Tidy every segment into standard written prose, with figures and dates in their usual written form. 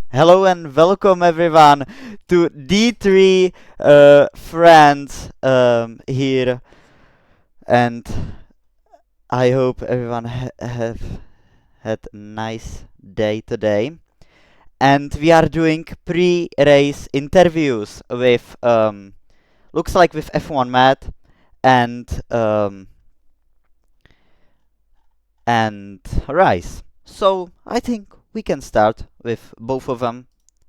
Hello and welcome everyone to D3 friends here, and I hope everyone have had a nice day today. And we are doing pre-race interviews with looks like with F1 Matt and and Rice. So I think we can start with both of them.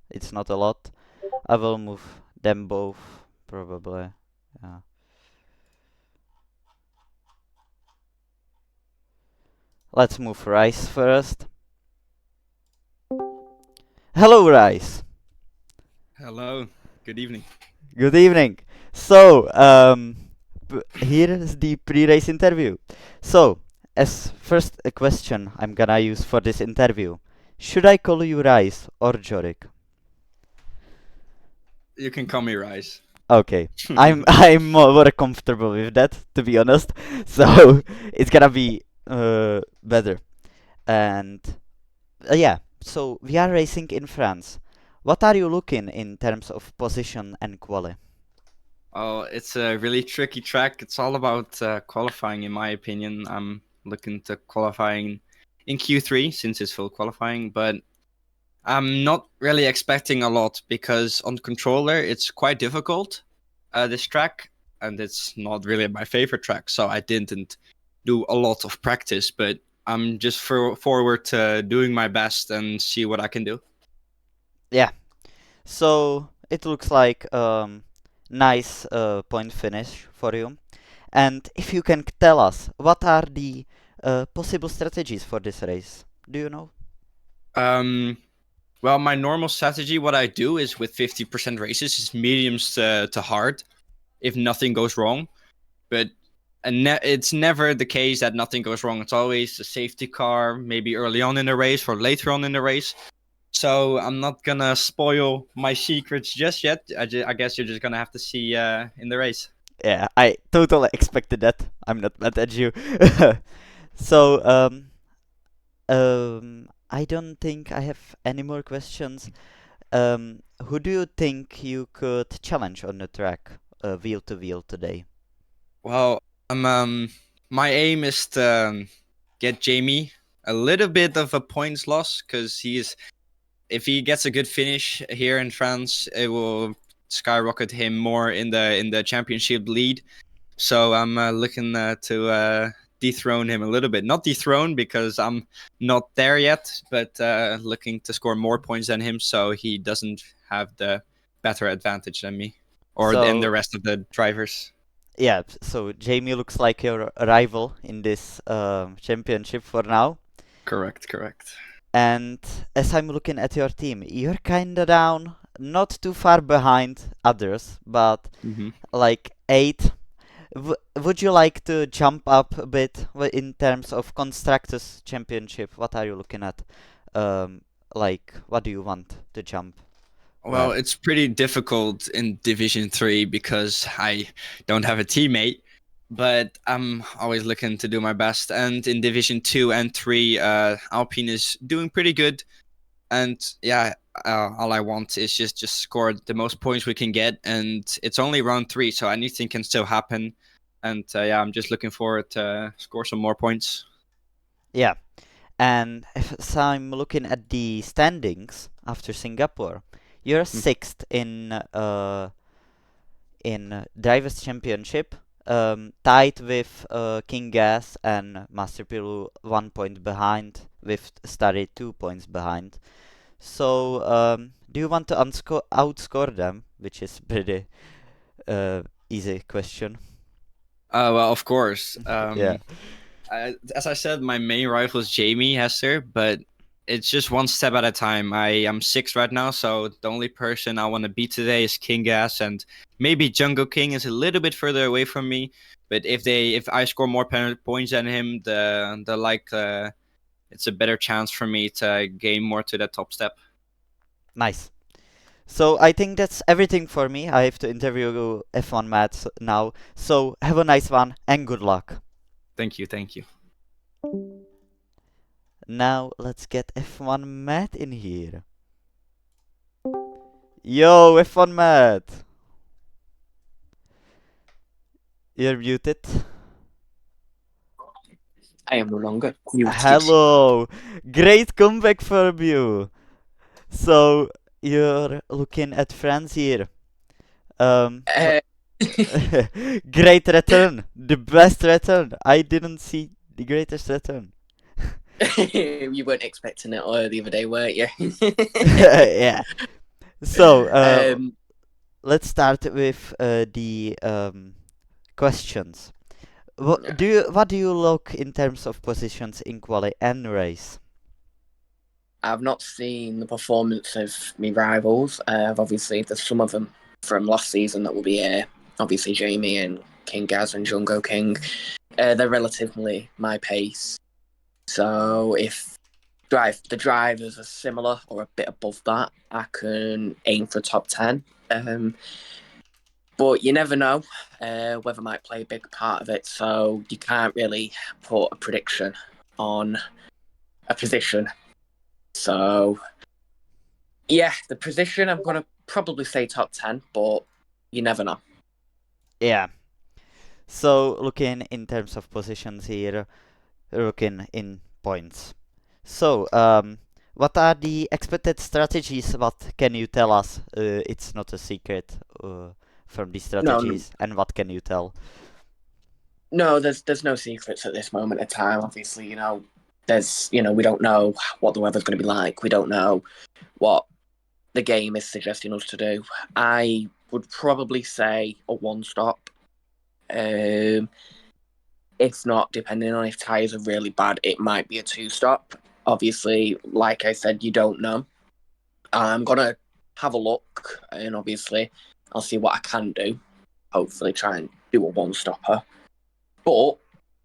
It's not a lot. I will move them both, probably. Yeah. Let's move Rice first. Hello, Rice. Hello, good evening. Good evening. So, here is the pre-race interview. So, as first a question I'm gonna use for this interview, should I call you Rice or Jorik? You can call me Rice. Okay, I'm more comfortable with that, to be honest. So it's gonna be better. And yeah, so we are racing in France. What are you looking in terms of position and quali? Oh, it's a really tricky track. It's all about qualifying, in my opinion. I'm looking to qualifying in Q3 since it's full qualifying, but I'm not really expecting a lot because on controller it's quite difficult. This track, and it's not really my favorite track, so I didn't do a lot of practice. But I'm just forward to doing my best and see what I can do. Yeah, so it looks like nice point finish for you. And if you can tell us, what are the possible strategies for this race? Do you know? Um, Well, my normal strategy, what I do is with 50% races, is mediums to hard if nothing goes wrong. But it's never the case that nothing goes wrong. It's always a safety car, maybe early on in the race or later on in the race. So I'm not gonna spoil my secrets just yet. I guess you're just gonna have to see in the race. Yeah, I totally expected that. I'm not mad at you. So, I don't think I have any more questions. Who do you think you could challenge on the track, wheel to wheel today? Well, my aim is to get Jamie a little bit of a points loss because if he gets a good finish here in France, it will skyrocket him more in the championship lead. So I'm looking to dethrone him a little bit. Not dethrone because I'm not there yet, but looking to score more points than him, so he doesn't have the better advantage than me or than the So, rest of the drivers. yeah, so Jamie looks like your rival in this championship for now. Correct, correct. And as I'm looking at your team, you're kinda down, not too far behind others, but Hmm. like 8. Would you like to jump up a bit in terms of constructors championship? What are you looking at? Like, what do you want to jump? Where? Well, it's pretty difficult in Division 3 because I don't have a teammate, but I'm always looking to do my best. And in Division 2 and 3, Alpine is doing pretty good. And yeah, all I want is just score the most points we can get. And it's only round 3, so anything can still happen. And yeah, I'm just looking forward to score some more points. Yeah, and if so I'm looking at the standings after Singapore, you're Mm. sixth in drivers championship, tied with King Gas and Master Pilu 1 point behind, with Starry 2 points behind. So, do you want to outscore them? Which is pretty easy question. Well, of course. Yeah. As I said, my main rival is Jamie Hester, but it's just one step at a time. I am six right now, so the only person I want to beat today is King Gas, and maybe Jungle King is a little bit further away from me. But if I score more points than him, it's a better chance for me to gain more to the top step. Nice. So I think that's everything for me. I have to interview F1 Matt now. So have a nice one and good luck. Thank you, thank you. Now let's get F1 Matt in here. Yo, F1 Matt. You're muted. I am no longer muted. Hello. Great comeback from you. So, you're looking at France here. Um, Uh, Great return. The best return. I didn't see the greatest return. you weren't expecting it the other day, weren't you? Yeah. So, um, let's start with the questions. What do you look in terms of positions in quali and race? I've not seen the performance of my rivals. Obviously, there's some of them from last season that will be here. Obviously, Jamie and King Gaz and Jungo King. They're relatively my pace. So if the drivers are similar or a bit above that, I can aim for top 10. But you never know. Weather might play a big part of it, so you can't really put a prediction on a position. So, yeah, the position, I'm going to probably say top 10, but you never know. Yeah. So looking in terms of positions here, looking in points. So what are the expected strategies? What can you tell us? It's not a secret from the No, strategies. And what can you tell? no, there's no secrets at this moment in time. Obviously, we don't know what the weather's going to be like. We don't know what the game is suggesting us to do. I would probably say a one stop. Um, if not, depending on if tyres are really bad, it might be a two stop. Obviously, like I said, you don't know. I'm gonna have a look, and obviously, I'll see what I can do. Hopefully, try and do a one stopper. But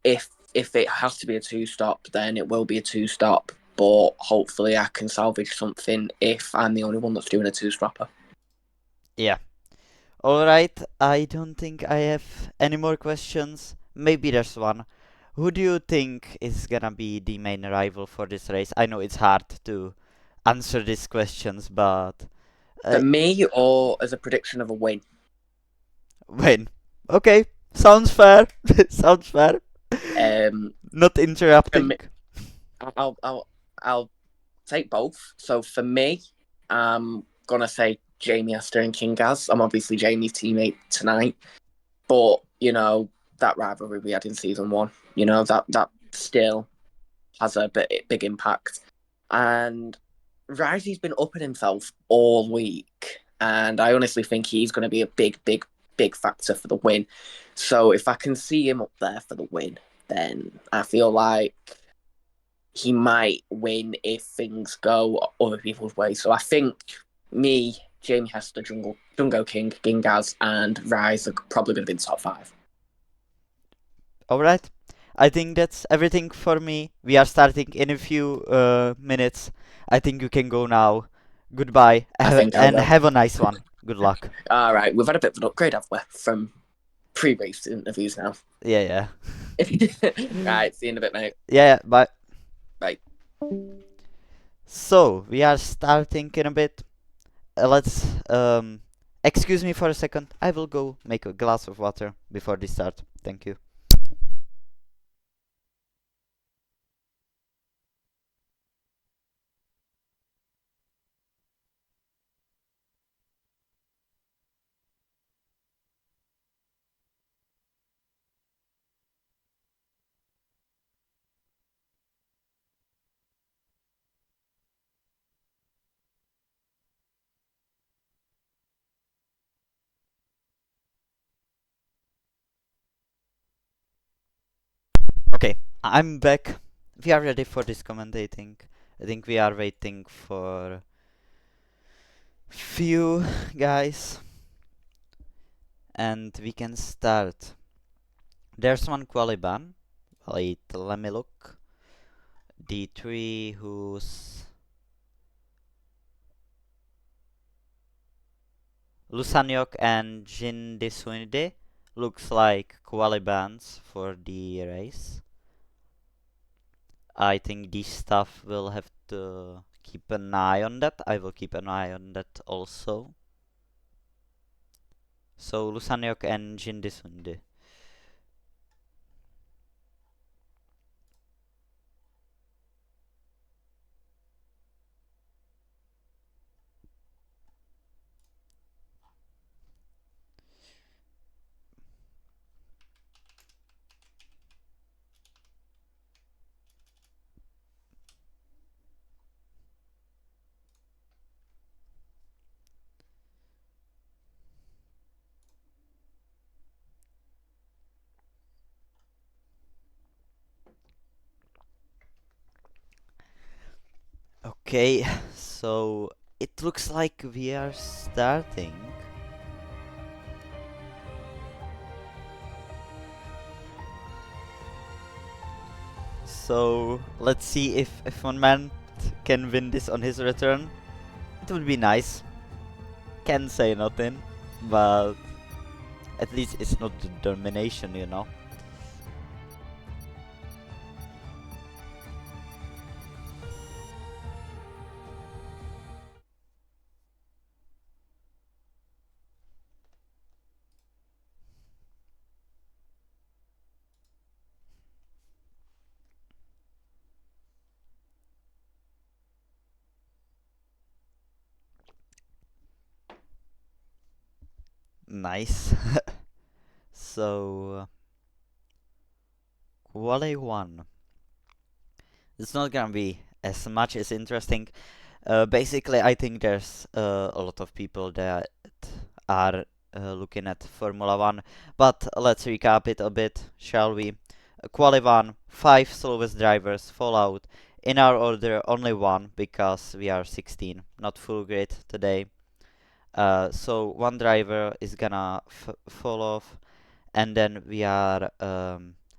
if it has to be a two stop, then it will be a two stop. But hopefully, I can salvage something if I'm the only one that's doing a two stopper. Yeah. Alright, I don't think I have any more questions. Maybe there's one. Who do you think is gonna be the main rival for this race? I know it's hard to answer these questions, but For me, or as a prediction of a win. win. Okay, sounds fair. Sounds fair. Not For interrupting. me, I'll take both. So for me, I'm gonna say Jamie Astor and King Gaz. I'm obviously Jamie's teammate tonight, but that rivalry we had in season one, that still has a big impact. And Risey's been upping himself all week, and I honestly think he's going to be a big factor for the win. So if I can see him up there for the win, then I feel like he might win if things go other people's way. So I think me, Jamie Hester, Jungo King, Gingaz, and Rise are probably going to be in the top 5. Alright. I think that's everything for me. We are starting in a few minutes. I think you can go now. Goodbye. I think I And will. have a nice one. Good luck. All right, we've had a bit of an upgrade, have we, from pre-race interviews now. Yeah. Right, see you in a bit, mate. Yeah, bye. Bye. So, we are starting in a bit. Let's excuse me for a second. I will go make a glass of water before the start. Thank you. Okay, I'm back. We are ready for this commentating. I think we are waiting for few guys and we can start. There's one Qualiban. Wait, let me look. D3 who's Lusanyok and Jin Desunide looks like Qualibans for the race. I think this stuff will have to keep an eye on that. I will keep an eye on that also. So Lusanyok and Jindisundi. Okay, so it looks like we are starting. So let's see if one man can win this on his return. It would be nice. Can say nothing, but at least it's not the domination, you know. Nice. So, Quali 1. It's not gonna be as much as interesting. Basically, I think there's a lot of people that are looking at Formula 1. But let's recap it a bit, shall we? Quali 1, 5 slowest drivers fall out. In our order, only one, because we are 16, not full grid today. So one driver is gonna fall off, and then we are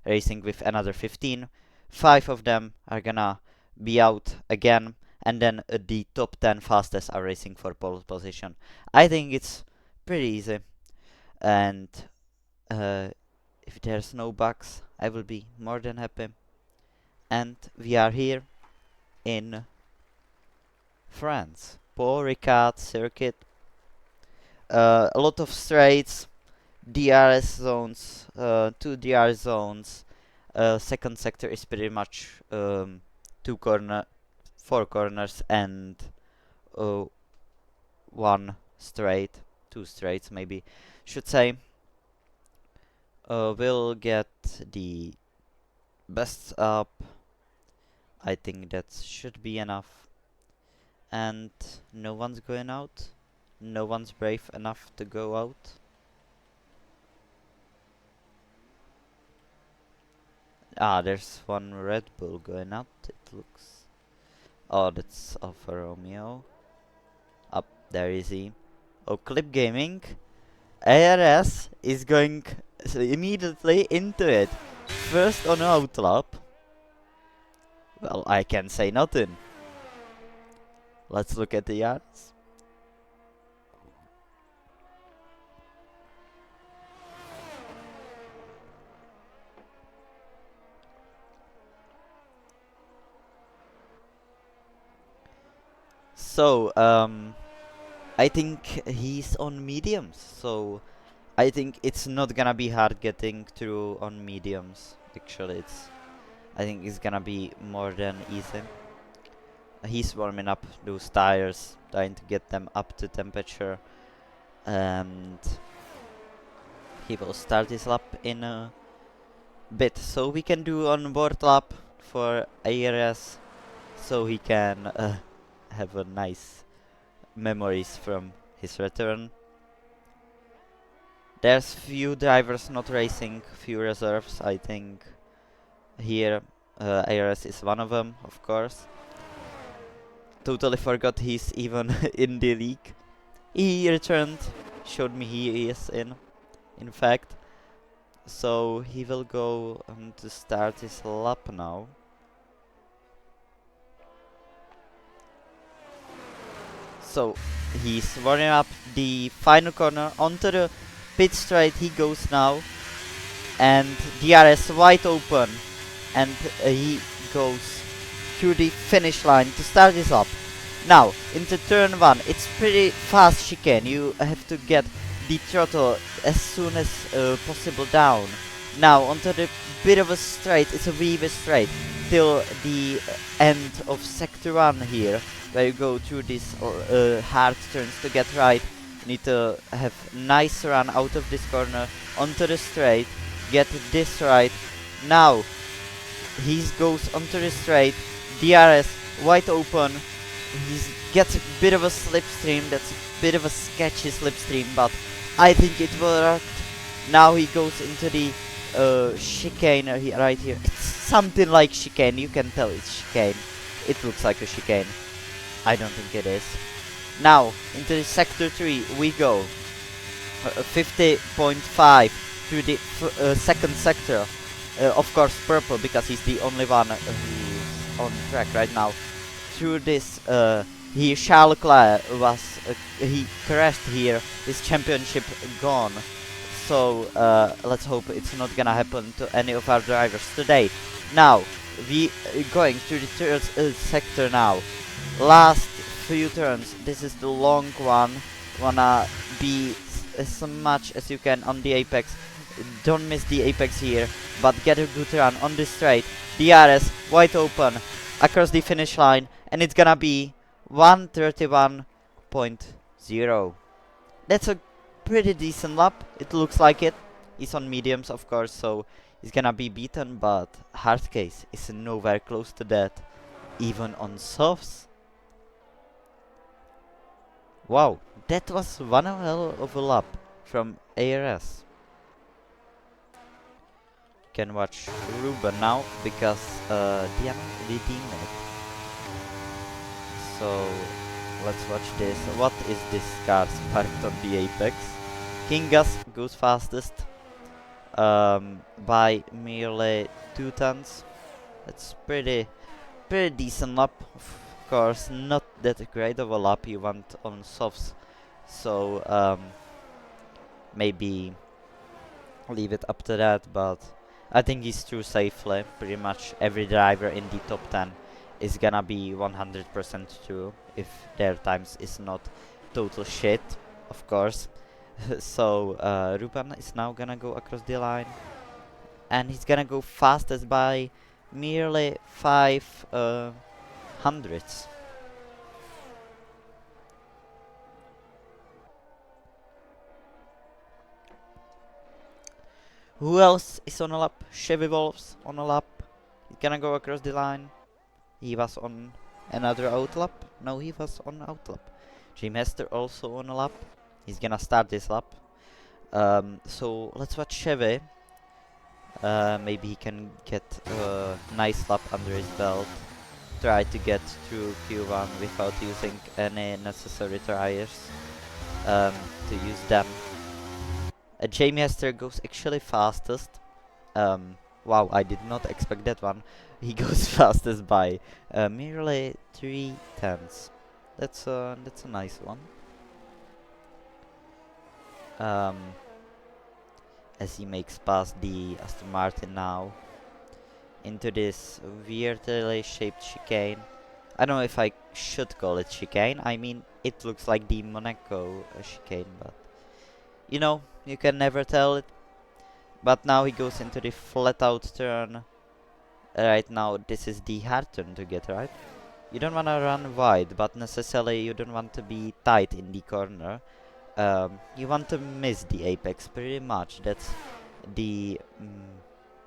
racing with another 15. 5 of them are gonna be out again, and then the top 10 fastest are racing for pole position. I think it's pretty easy, and if there's no bugs, I will be more than happy. And we are here in France, Paul Ricard circuit. A lot of straights, DRS zones, 2 DRS zones. Second sector is pretty much 4 corners and 1 straight, 2 straights maybe, should say. We'll get the bests up. I think that should be enough. And no one's going out. No one's brave enough to go out. Ah, there's one Red Bull going out, it looks. Oh, that's Alfa Romeo. Up there is he. Oh, Clip Gaming. ARS is going immediately into it. First on outlap. Well, I can say nothing. Let's look at the yards. So, I think he's on mediums, so I think it's not gonna be hard getting through on mediums. Actually, I think it's gonna be more than easy. He's warming up those tires, trying to get them up to temperature, and he will start his lap in a bit. So we can do on board lap for ARS, so he can have a nice memories from his return. There's few drivers not racing, few reserves. I think here ARS is one of them, of course. Totally forgot he's even in the league. He returned, showed me he is in fact. So he will go to start his lap now. So he's warming up the final corner onto the pit straight. He goes now, and DRS wide open, and he goes through the finish line to start his lap. Now into turn 1, it's pretty fast chicane. You have to get the throttle as soon as possible down. Now onto the bit of a straight, it's a wee bit straight, till the end of sector 1 here, where you go through these hard turns to get right. You need to have nice run out of this corner, onto the straight, get this right. Now, he goes onto the straight, DRS wide open, he gets a bit of a slipstream, that's a bit of a sketchy slipstream, but I think it worked. Now he goes into the chicane right here. It's something like chicane, you can tell it's chicane. It looks like a chicane. I don't think it is. Now, into the sector 3 we go. 50.5 through the second sector. Of course purple, because he's the only one who's on track right now. Through this, Charles Leclerc was, he crashed here, his championship gone. So let's hope it's not gonna happen to any of our drivers today. Now, we going through the third sector now. Last few turns, this is the long one. Wanna be as much as you can on the apex. Don't miss the apex here, but get a good run on the straight. DRS wide open across the finish line, and it's gonna be 1:31.0. That's a pretty decent lap, it looks like it. He's on mediums, of course, so he's gonna be beaten, but hard case is nowhere close to that, even on softs. Wow, that was one hell of a lap from ARS. Can watch Ruben now, because the teammate. So let's watch this. What is this car parked on the apex? Kingas goes fastest by merely 2 tons. That's pretty decent lap. Of course, not that great of a lap you want on softs. So maybe leave it up to that, but I think he's through safely. Pretty much every driver in the top 10 is gonna be 100% through, if their times is not total shit, of course. So Ruben is now gonna go across the line, and he's gonna go fastest by merely 5 hundredths. Who else is on a lap? Chevy Wolves on a lap. He's gonna go across the line. He was on another outlap. No, he was on outlap. Jim Hester also on a lap. He's gonna start this lap. So let's watch Chevy. Maybe he can get a nice lap under his belt. Try to get through Q1 without using any necessary tires. To use them. Jamie Hester goes actually fastest. Wow, I did not expect that one. He goes fastest by merely 3 tenths. That's a nice one. As he makes past the Aston Martin now into this weirdly shaped chicane. I don't know if I should call it chicane. I mean, it looks like the Monaco chicane, but you know, you can never tell it. But now he goes into the flat out turn. Right now, this is the hard turn to get right. You don't want to run wide, but necessarily you don't want to be tight in the corner. You want to miss the apex pretty much. That's the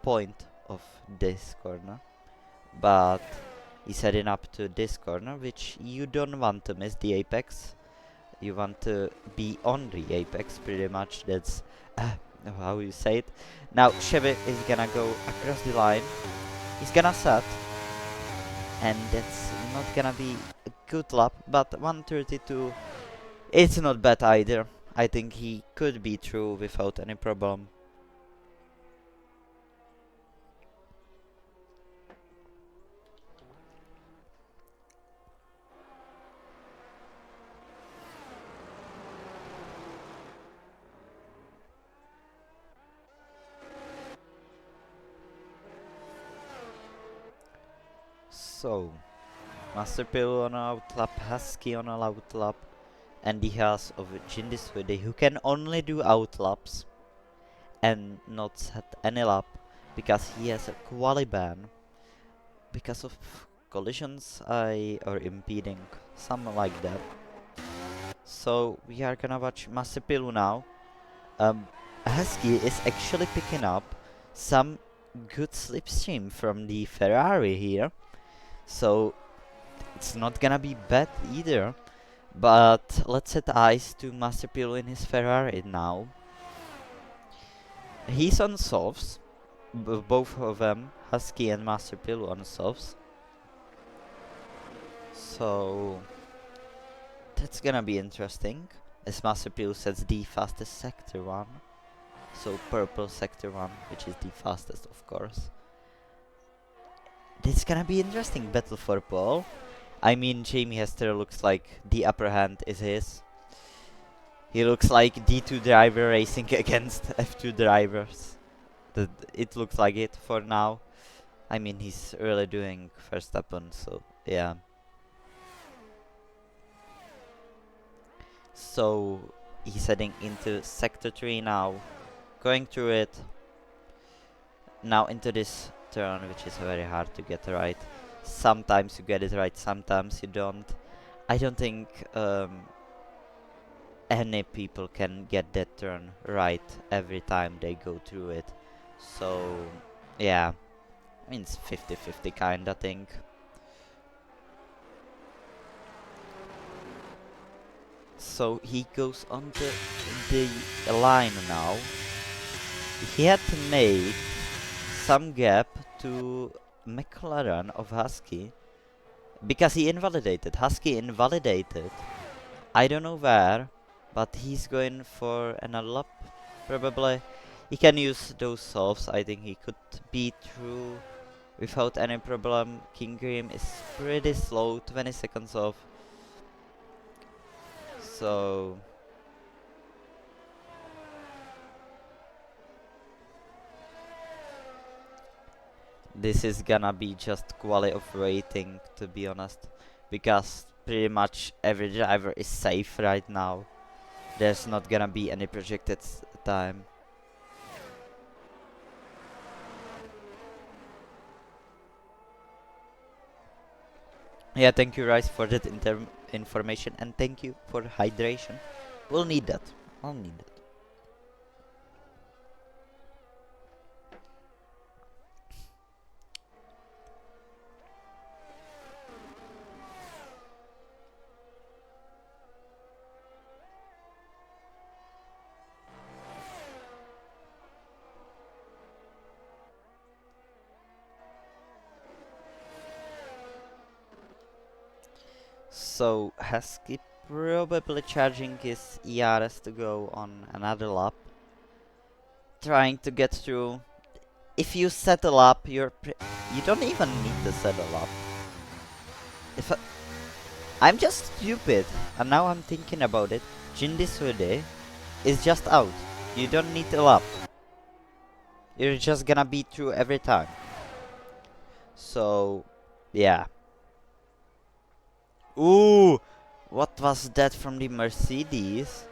point of this corner. But he's heading up to this corner, which you don't want to miss the apex. You want to be on the apex pretty much. That's how you say it. Now Chevy is gonna go across the line. He's gonna set, and that's not gonna be a good lap, but 1:32, it's not bad either. I think he could be through without any problem. So, Master Pill on a outlap, Husky on a outlap, and he has of Jindiswede, who can only do out laps and not set any lap because he has a quali ban because of collisions or impeding, something like that. So we are gonna watch Masipilu now. Husky is actually picking up some good slipstream from the Ferrari here, so it's not gonna be bad either. But let's set eyes to Masipilu in his Ferrari now. He's on softs, both of them, Husky and Masipilu on softs. So that's gonna be interesting, as Masipilu sets the fastest sector 1. So purple sector 1, which is the fastest, of course. This is gonna be interesting battle for pole. I mean, Jamie Hester looks like the upper hand is his. He looks like D2 driver racing against F2 drivers. It looks like it for now. I mean, he's really doing Verstappen, so yeah. So he's heading into sector 3 now, going through it. Now into this turn, which is very hard to get right. Sometimes you get it right, sometimes you don't. I don't think any people can get that turn right every time they go through it. So yeah, I mean, it's 50-50 kinda thing. So he goes onto the line now. He had to make some gap to McLaren of Husky because he invalidated. Husky invalidated. I don't know where, but he's going for another lap probably. He can use those softs. I think he could be through without any problem. King Grim is pretty slow, 20 seconds off. So this is gonna be just quality of rating, to be honest, because pretty much every driver is safe right now. There's not gonna be any projected time. Yeah, thank you, Rice, for that information, and thank you for hydration. We'll need that. I'll need that. So Husky probably charging his ERS to go on another lap, trying to get through. If you settle up, you don't even need to settle up. I'm just stupid, and now I'm thinking about it. Jindiswede is just out. You don't need a lap. You're just gonna be through every time. So, yeah. Ooh, what was that from the Mercedes?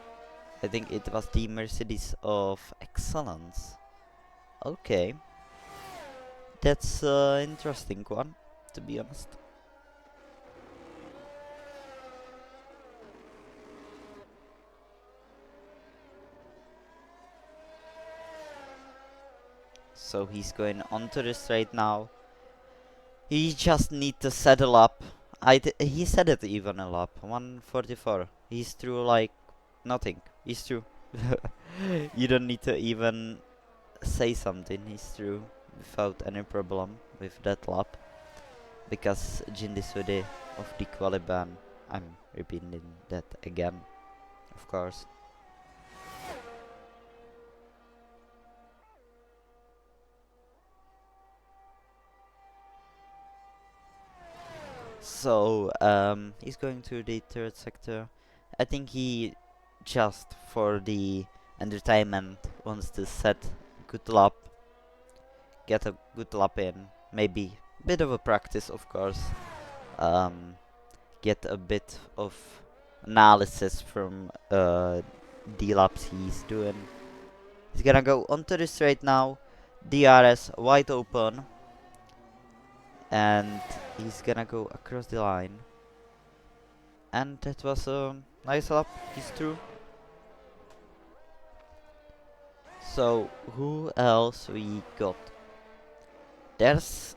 I think it was the Mercedes of Excellence. Okay. That's an interesting one, to be honest. So he's going onto the straight now. He just need to settle up. He said it even a lap. 144. He's through like nothing. He's through. You don't need to even say something. He's through without any problem with that lap. Because Jindiswede of the Qualiban. I'm repeating that again, of course. So, he's going to the third sector. I think he just for the entertainment wants to set good lap, get a good lap in, maybe bit of a practice, of course. Get a bit of analysis from the laps he's doing. He's gonna go onto the straight now. DRS wide open. And he's gonna go across the line. And that was a nice lap. He's through. So who else we got? There's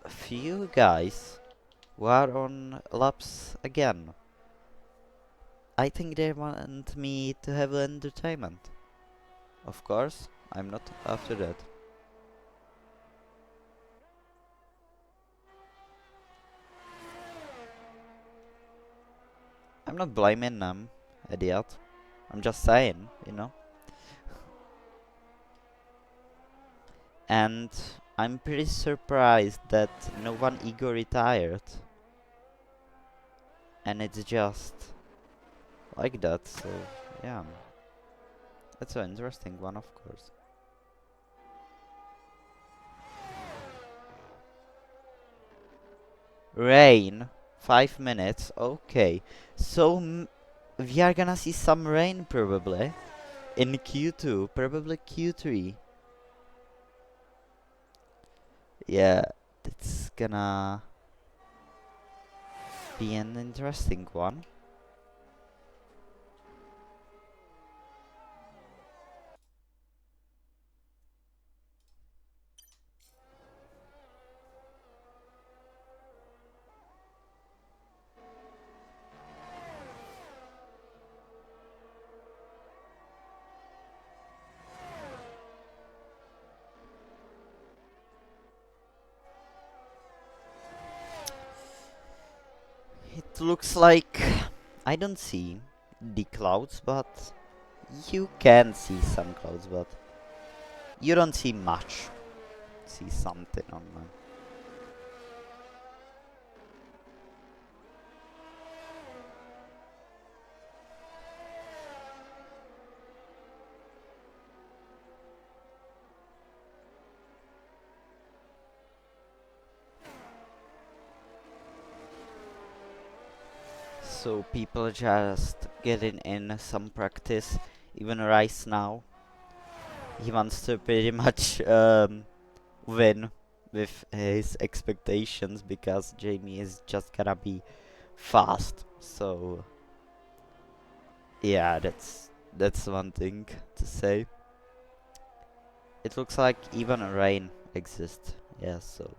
a few guys who are on laps again. I think they want me to have entertainment. Of course, I'm not after that. I'm not blaming them, idiot. I'm just saying, you know. And I'm pretty surprised that no one ego retired. And it's just like that, so yeah. That's an interesting one, of course. Rain, 5 minutes, okay. So we are gonna see some rain probably in Q2, probably Q3. Yeah, that's gonna be an interesting one. It looks like I don't see the clouds, but you can see some clouds, but you don't see much. See something on them. So people just getting in some practice. Even Rice now, he wants to pretty much win with his expectations because Jamie is just gonna be fast. So yeah, that's one thing to say. It looks like even rain exists. Yeah, so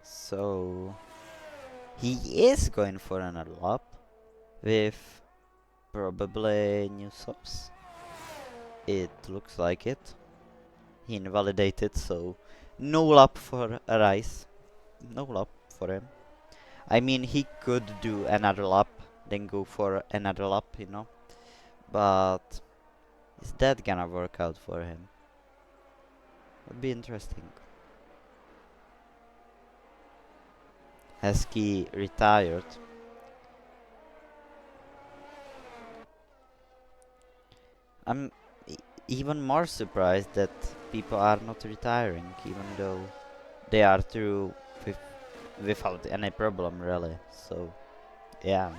so he is going for another lap with probably new subs. It looks like it. He invalidated, so no lap for Rice. No lap for him. I mean, he could do another lap, then go for another lap, you know. But is that gonna work out for him? Would be interesting. Heskey retired. I'm even more surprised that people are not retiring, even though they are through with without any problem, really. So, yeah.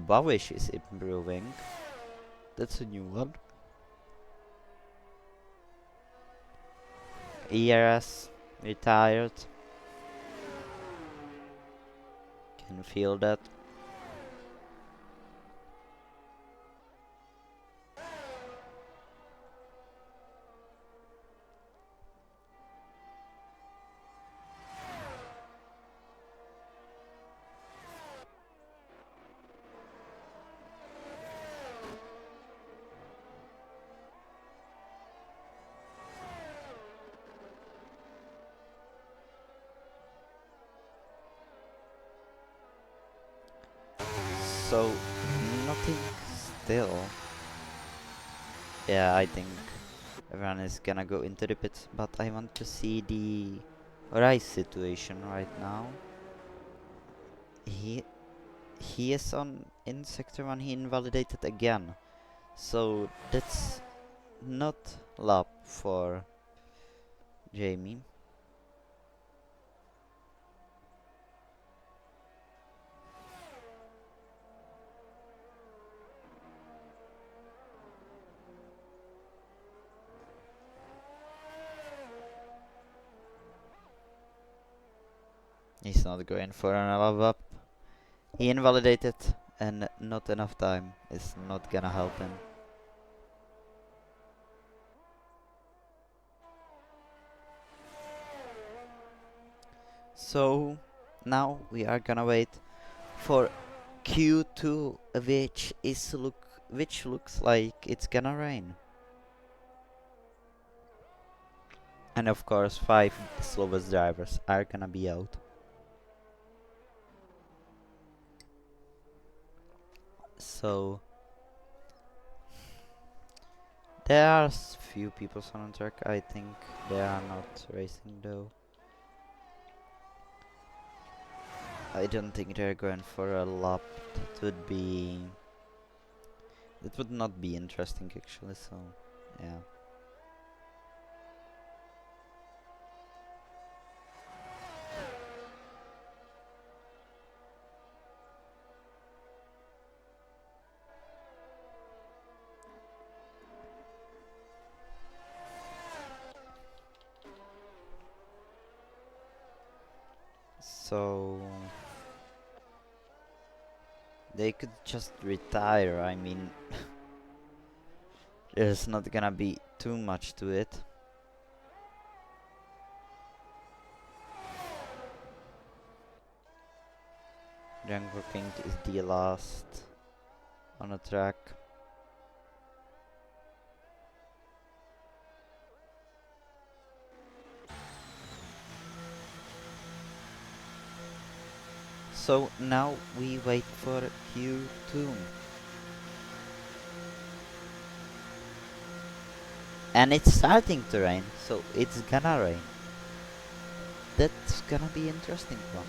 Bawish is improving. That's a new one. ERS retired. Can feel that. So, nothing still. Yeah, I think everyone is gonna go into the pits, but I want to see the Rice situation right now. He is in sector 1, he invalidated again. So that's not lap for Jamie. He's not going for another lap. He invalidated and not enough time is not gonna help him. So now we are gonna wait for Q2, which looks like it's gonna rain. And of course 5 slowest drivers are gonna be out. So there are few people on the track. I think they are not racing though. I don't think they're going for a lap. That would not be interesting actually, so yeah. So they could just retire. I mean, there's not gonna be too much to it. Jungle King is the last on the track. So now we wait for Q2. And it's starting to rain, so it's gonna rain. That's gonna be interesting one.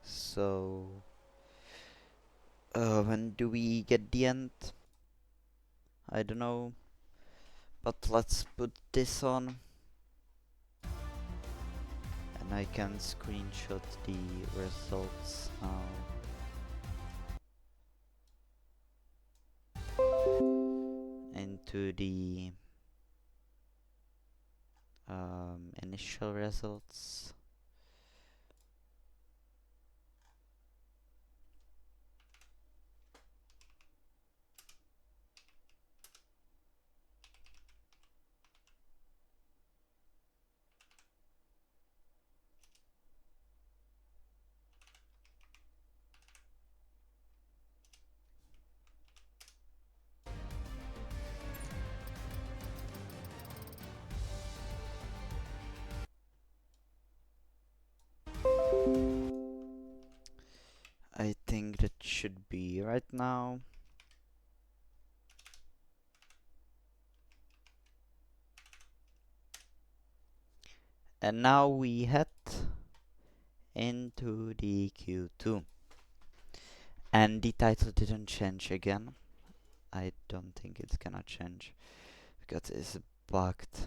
So when do we get the end? I don't know. But let's put this on. And I can screenshot the results now. Into the initial results. I think that should be right now. And now we head into the Q2. And the title didn't change again. I don't think it's gonna change because it's bugged.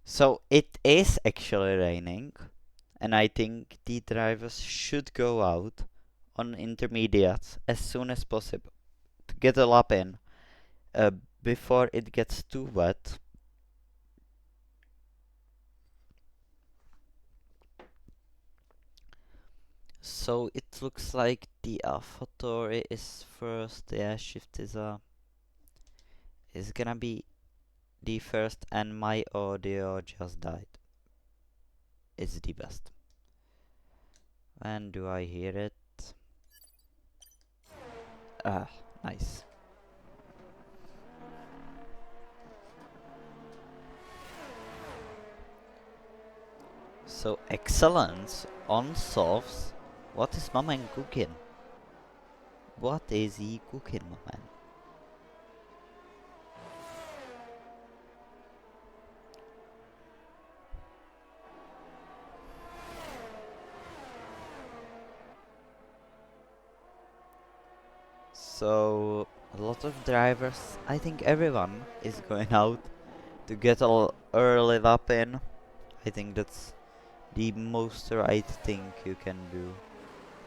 So it is actually raining, and I think the drivers should go out on intermediates as soon as possible to get a lap in before it gets too wet. So it looks like the AlphaTauri is first. Yeah, Shift is gonna be the first, and my audio just died. It's the best. When do I hear it? Ah, nice. So excellence on softs. What is my man cooking? What is he cooking, my man? So a lot of drivers, I think everyone is going out to get a early lap in. I think that's the most right thing you can do,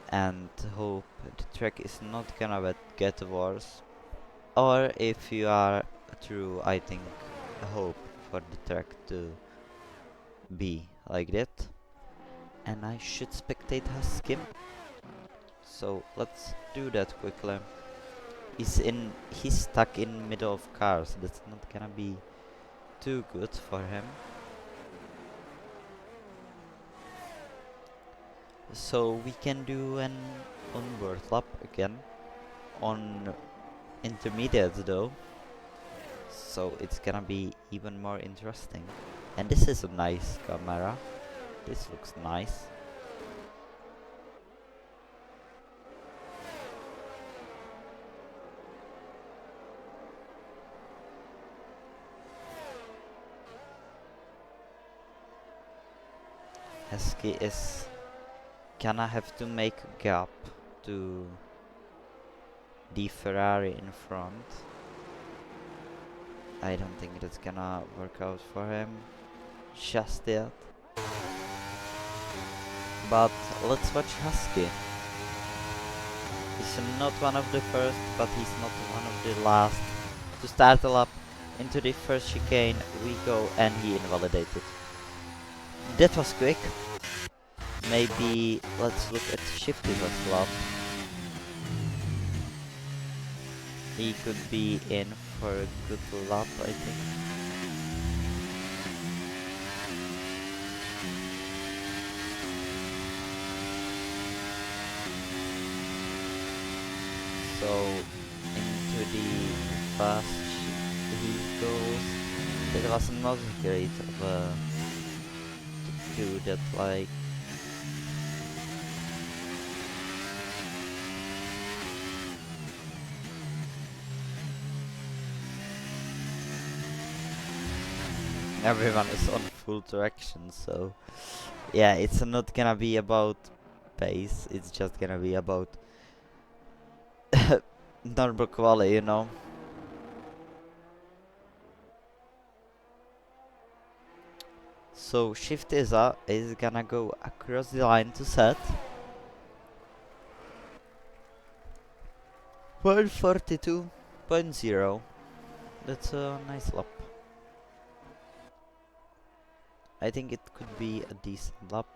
and hope the track is not gonna get worse. Or if you are true, I think hope for the track to be like that. And I should spectate Husky. So let's do that quickly. He's stuck in middle of cars. That's not gonna be too good for him. So we can do an onboard lap again on intermediates though. So it's gonna be even more interesting. And this is a nice camera. This looks nice. Husky is gonna have to make a gap to the Ferrari in front. I don't think that's gonna work out for him just yet. But let's watch Husky. He's not one of the first, but he's not one of the last to start a lap. Into the first chicane we go, and he invalidated. That was quick. Maybe let's look at Shifty's lap. He could be in for a good lap, I think. So into the fast he goes. That was not great of to do that, like. Everyone is on full traction, so yeah, it's not gonna be about pace, it's just gonna be about normal quality, you know. So Shift is gonna go across the line to set 142.0. That's a nice lap. I think it could be a decent lap,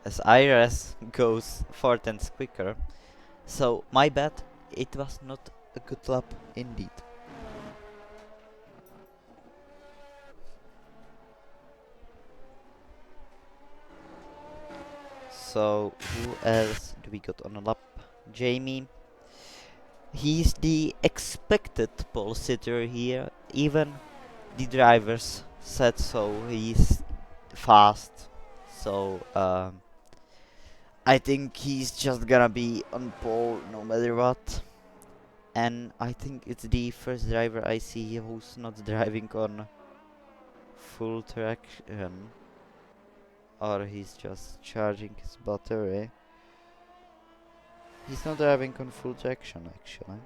as IRS goes 4 tenths quicker. So my bad, it was not a good lap indeed. So who else do we got on a lap? Jamie. He's the expected pole sitter here. Even the drivers said so. He's fast. So I think he's just gonna be on pole no matter what. And I think it's the first driver I see who's not driving on full traction. Or he's just charging his battery. He's not driving on full traction actually.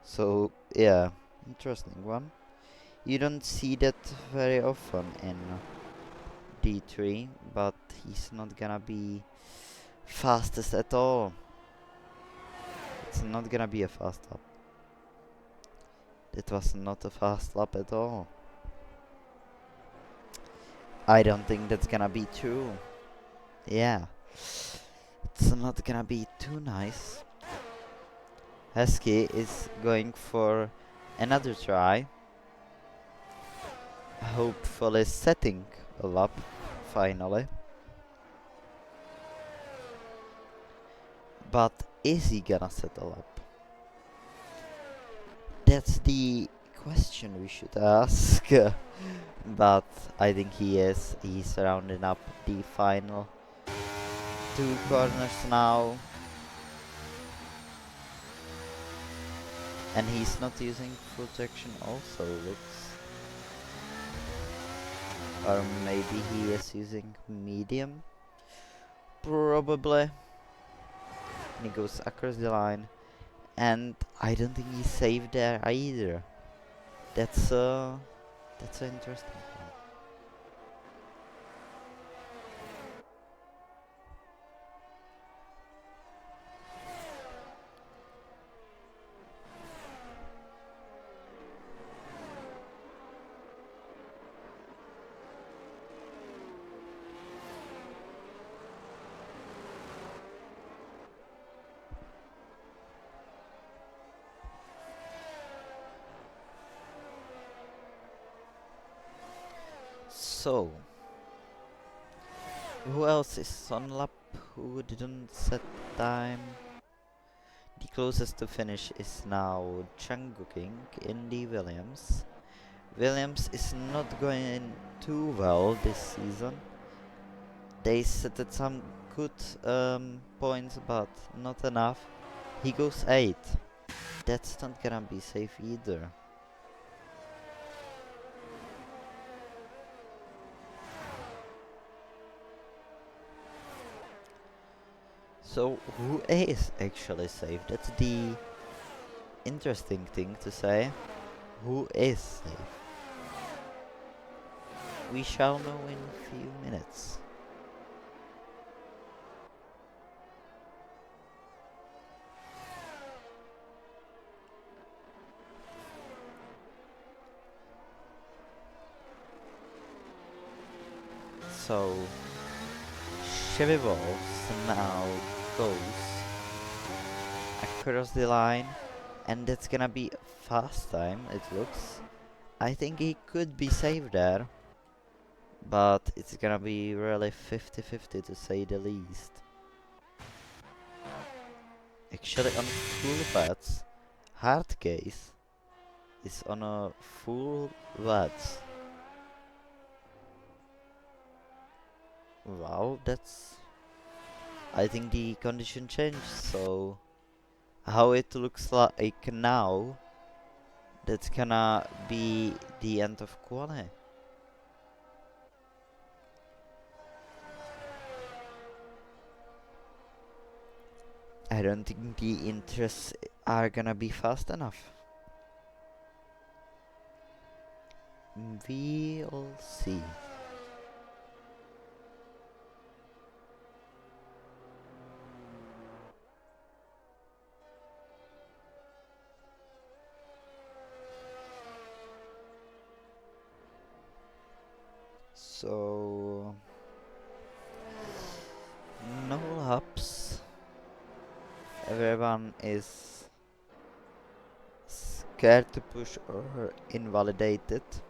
So yeah, interesting one. You don't see that very often in D3, but he's not gonna be fastest at all. It's not gonna be a fast lap. That was not a fast lap at all. I don't think that's gonna be true. Yeah. That's not gonna be too nice. Heskey is going for another try. Hopefully setting a lap finally. But is he gonna settle up? That's the question we should ask. But I think he is. He's rounding up the final 2 corners now. And he's not using full traction also, looks. Or maybe he is using medium. Probably. And he goes across the line. And I don't think he's safe there either. That's an interesting one. So, who else is on lap who didn't set time? The closest to finish is now Changuking in the Williams. Williams is not going too well this season. They set at some good points, but not enough. He goes 8th. That's not gonna be safe either. So who is actually safe? That's the interesting thing to say. Who is safe? We shall know in a few minutes. So Chevy Wolves now goes across the line, and that's gonna be a fast time, it looks. I think he could be safe there, but it's gonna be really 50-50 to say the least. Actually on full wets, hard case is on a full wets. Wow, that's... I think the condition changed, so how it looks like now, that's gonna be the end of quali. I don't think the interests are gonna be fast enough. We'll see. So no laps. Everyone is scared to push or invalidate it.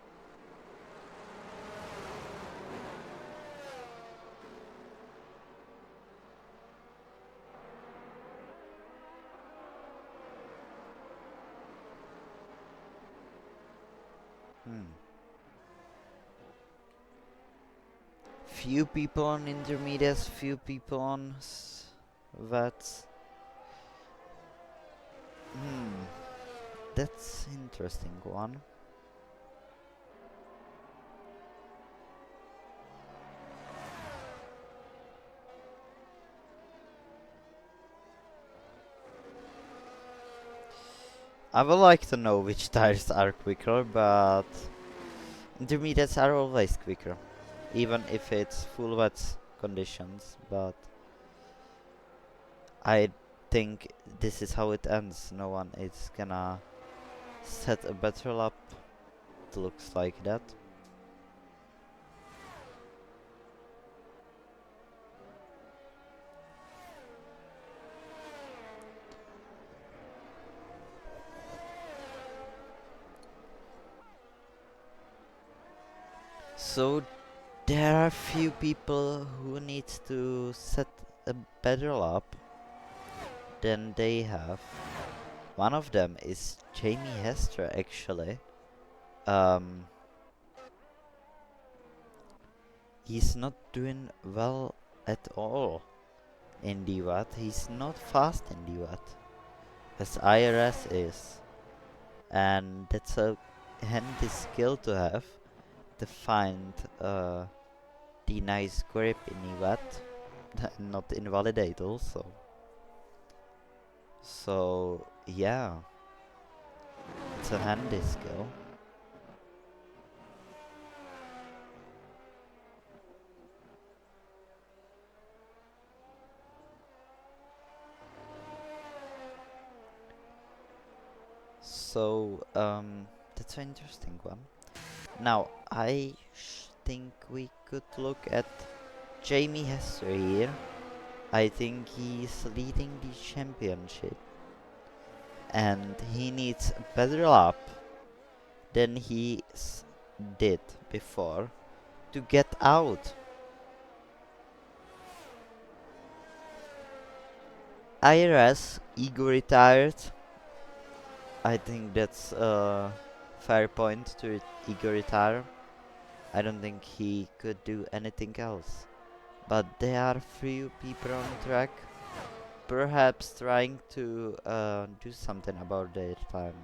Few people on intermediates, few people on vets. That's interesting one. I would like to know which tires are quicker, but intermediates are always quicker, even if it's full wet conditions, but I think this is how it ends. No one is gonna set a better lap. It looks like that. So there are few people who needs to set a better lap than they have. One of them is Jamie Hester actually. Um, he's not doing well at all in DWAT. He's not fast in DWAT as IRS is, and that's a handy skill to have to find the nice grip in DWAT and not invalidate also. So yeah, it's a handy skill. So that's an interesting one. Now I think we could look at Jamie Hester here. I think he's leading the championship and he needs a better lap than he did before to get out. IRS ego retired. I think that's a fair point to ego retire. I don't think he could do anything else. But there are few people on track, perhaps trying to do something about their time.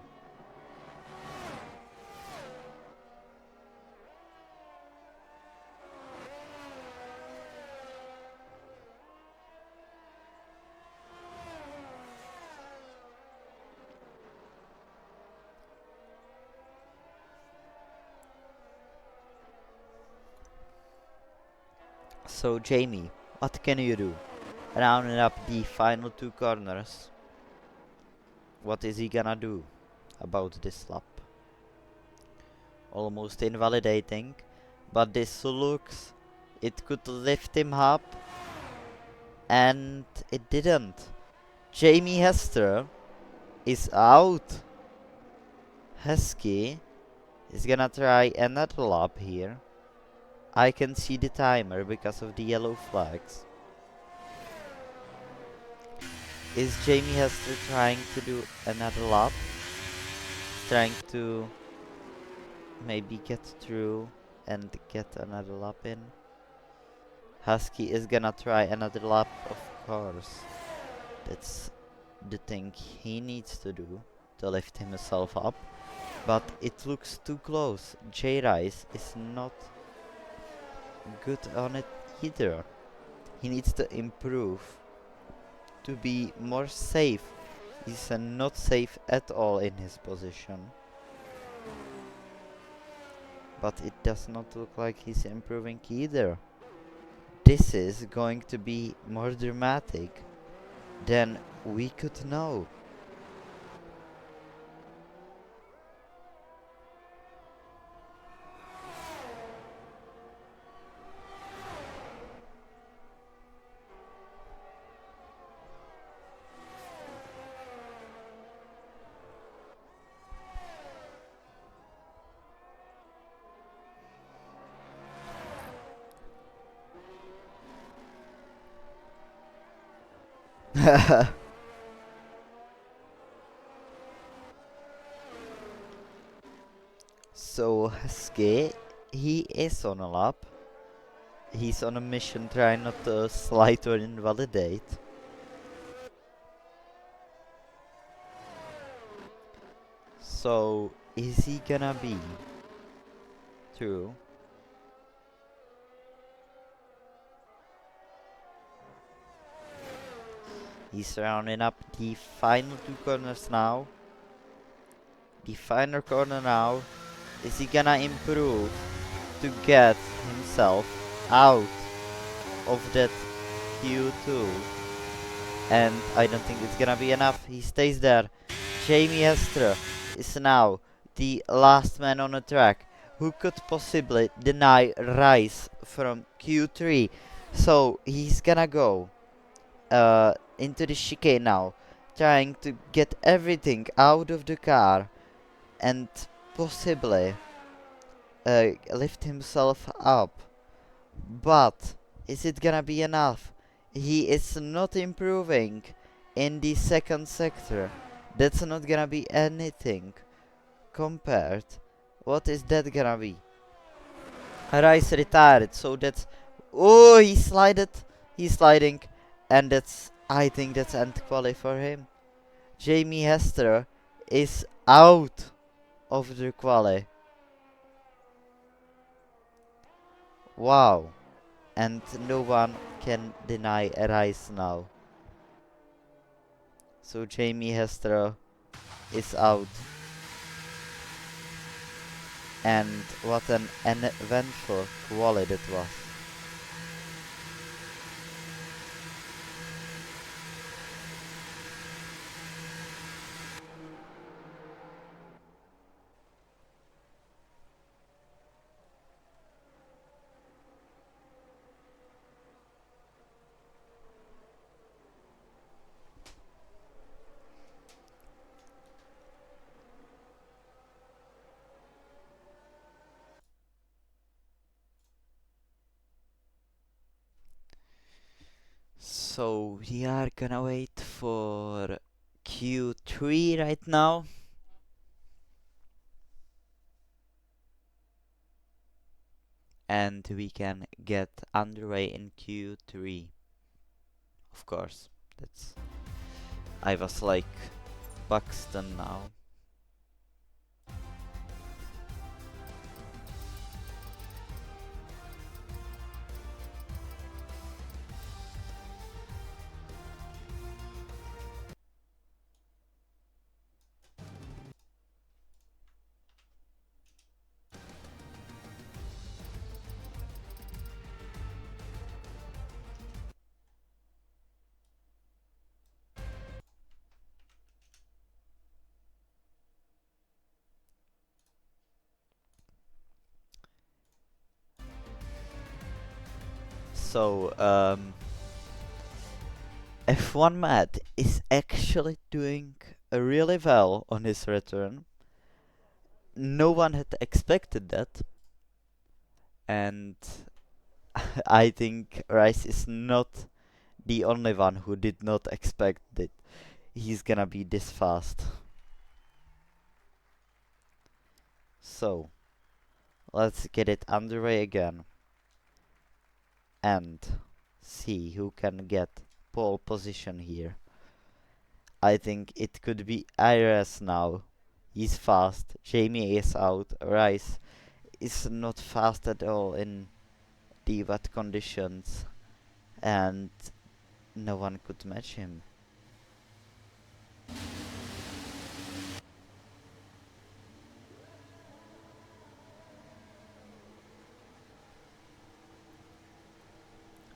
So Jamie, what can you do? Rounding up the final two corners. What is he gonna do about this lap? Almost invalidating, but this looks, it could lift him up, and it didn't. Jamie Hester is out. Heskey is gonna try another lap here. I can see the timer because of the yellow flags. Is Jamie Hester trying to do another lap? Trying to maybe get through and get another lap in? Husky is gonna try another lap, of course. That's the thing he needs to do to lift himself up. But it looks too close. J-Rice is not good on it either. He needs to improve to be more safe. He's not safe at all in his position. But it does not look like he's improving either. This is going to be more dramatic than we could know. So Husky, he is on a lap. He's on a mission trying not to slide or invalidate. So is he gonna be through? He's rounding up the final two corners now. The final corner now. Is he gonna improve to get himself out of that Q2? And I don't think it's gonna be enough. He stays there. Jamie Hester is now the last man on the track who could possibly deny Rice from Q3. So he's gonna go into the chicane now, trying to get everything out of the car and possibly lift himself up. But is it gonna be enough? He is not improving in the second sector. That's not gonna be anything compared. What is that gonna be? Rice retired, so that's... Oh, he slided. He's sliding. And that's... I think that's end quali for him. Jamie Hester is out of the quali. Wow. And no one can deny Rice now. So Jamie Hester is out. And what an eventful quali that was. So we are gonna wait for Q3 right now. And we can get underway in Q3. Of course, that's... I was like Buxton now. So, F1 Matt is actually doing really well on his return. No one had expected that. And I think Rice is not the only one who did not expect that he's gonna be this fast. So, let's get it underway again. And see who can get pole position here. I think it could be Iris now. He's fast. Jamie is out. Rice is not fast at all in the wet conditions. And no one could match him.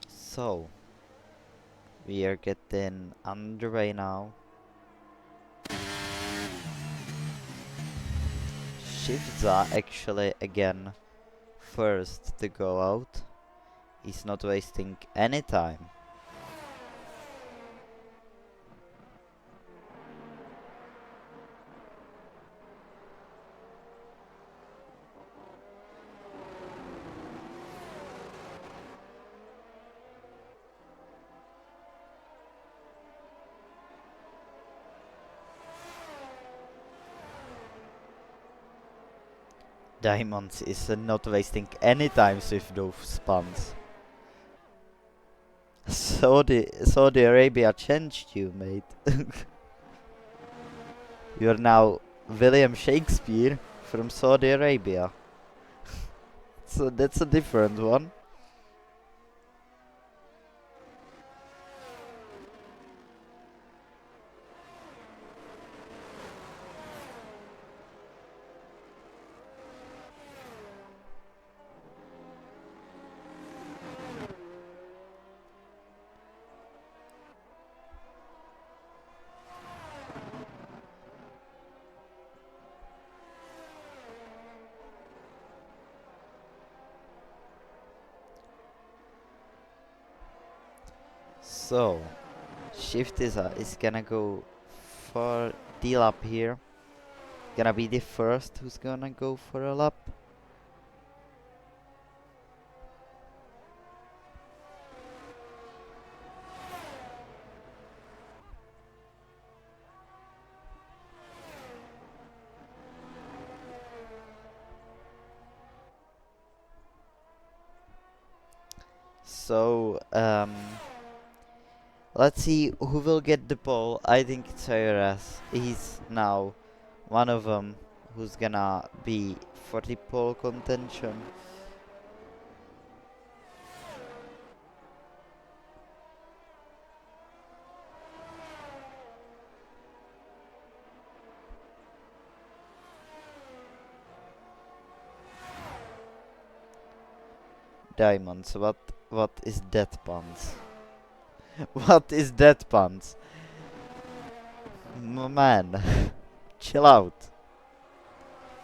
So, we are getting underway now. Shifza actually again first to go out. He's not wasting any time. Diamonds is not wasting any time with those spawns. Saudi Arabia changed you, mate. You're now William Shakespeare from Saudi Arabia. So that's a different one. So, Shift is gonna go for D-lap here. Gonna be the first who's gonna go for a lap. So, let's see who will get the pole. I think it's IRS. He's now one of them who's gonna be for the pole contention. Diamonds, what is that puns? What is that puns? Man, chill out.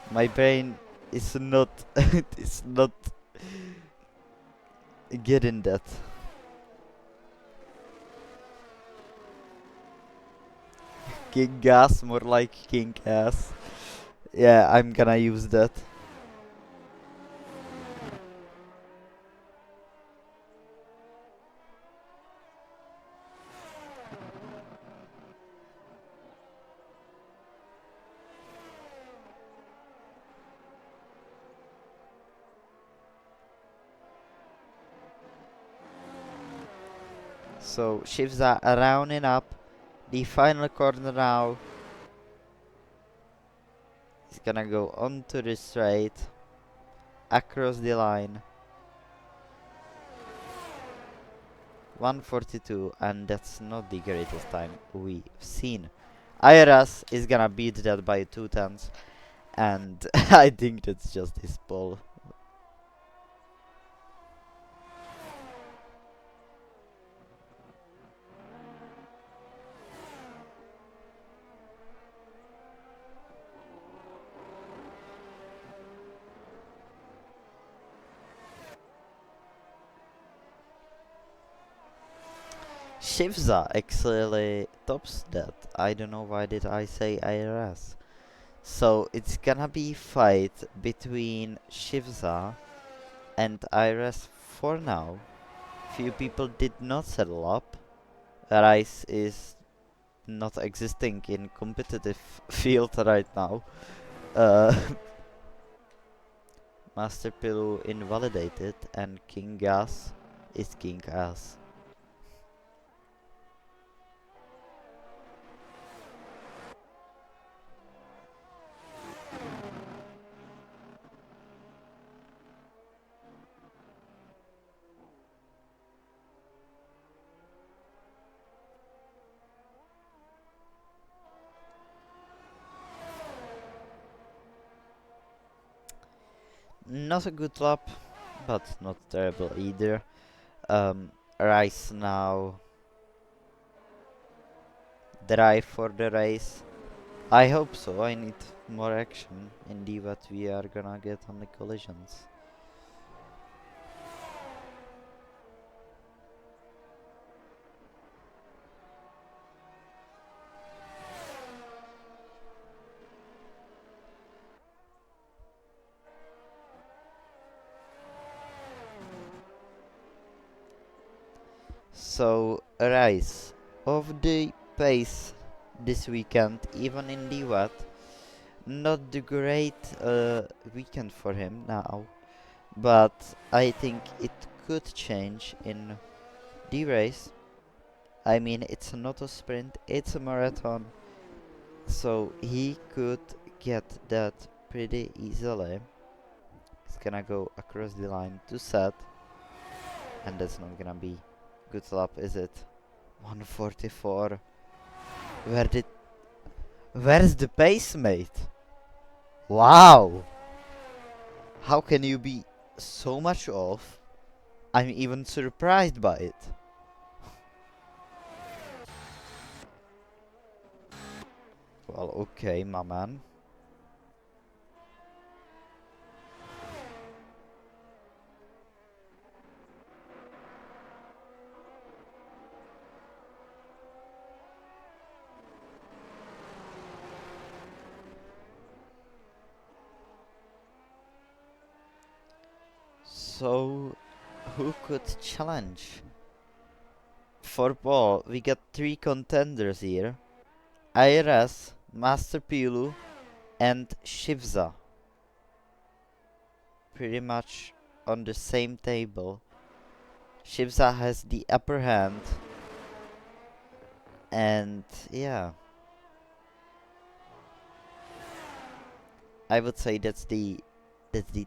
My brain is not is not getting that. King gas, more like king ass. Yeah, I'm gonna use that. So shifts are rounding up the final corner now. He's gonna go onto the straight, across the line. 142, and that's not the greatest time we've seen. IRS is gonna beat that by 2 tenths, and I think that's just his pole. Shivza actually tops that. I don't know why did I say IRS. So it's gonna be fight between Shivza and IRS for now. Few people did not settle up. Rice is not existing in competitive field right now. Master Pillow invalidated and King Gas is King Ass. Not a good lap, but not terrible either. Rice now drive for the race. I hope so. I need more action in the what we are gonna get on the collisions. So Rice of the pace this weekend, even in the what, not the great weekend for him now, but I think it could change in the race. I mean, it's not a sprint, it's a marathon, so he could get that pretty easily. He's gonna go across the line to set, and that's not gonna be good lap, is it? 144. Where's the pace, mate? Wow! How can you be so much off? I'm even surprised by it. Well, okay, my man. So, who could challenge? For Paul, we got 3 contenders here. IRS, Master Pilu, and Shivza. Pretty much on the same table. Shivza has the upper hand. And yeah, I would say that's the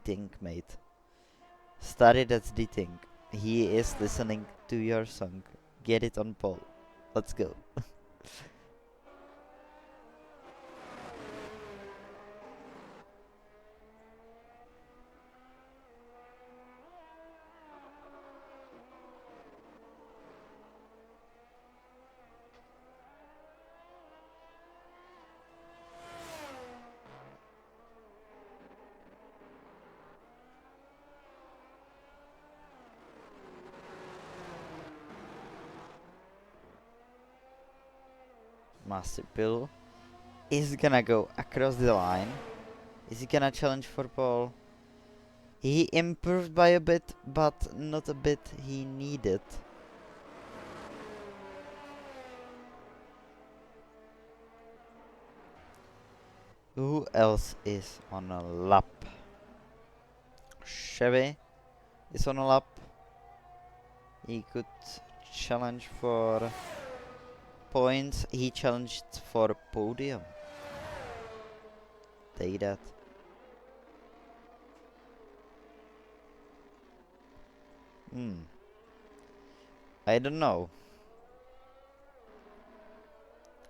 thing, mate. Study, that's the thing. He is listening to your song. Get it on pole. Let's go. Master Pill is gonna go across the line. Is he gonna challenge for pole? He improved by a bit, but not a bit he needed. Who else is on a lap? Chevy is on a lap. He could challenge for points. He challenged for podium. Take that. I don't know.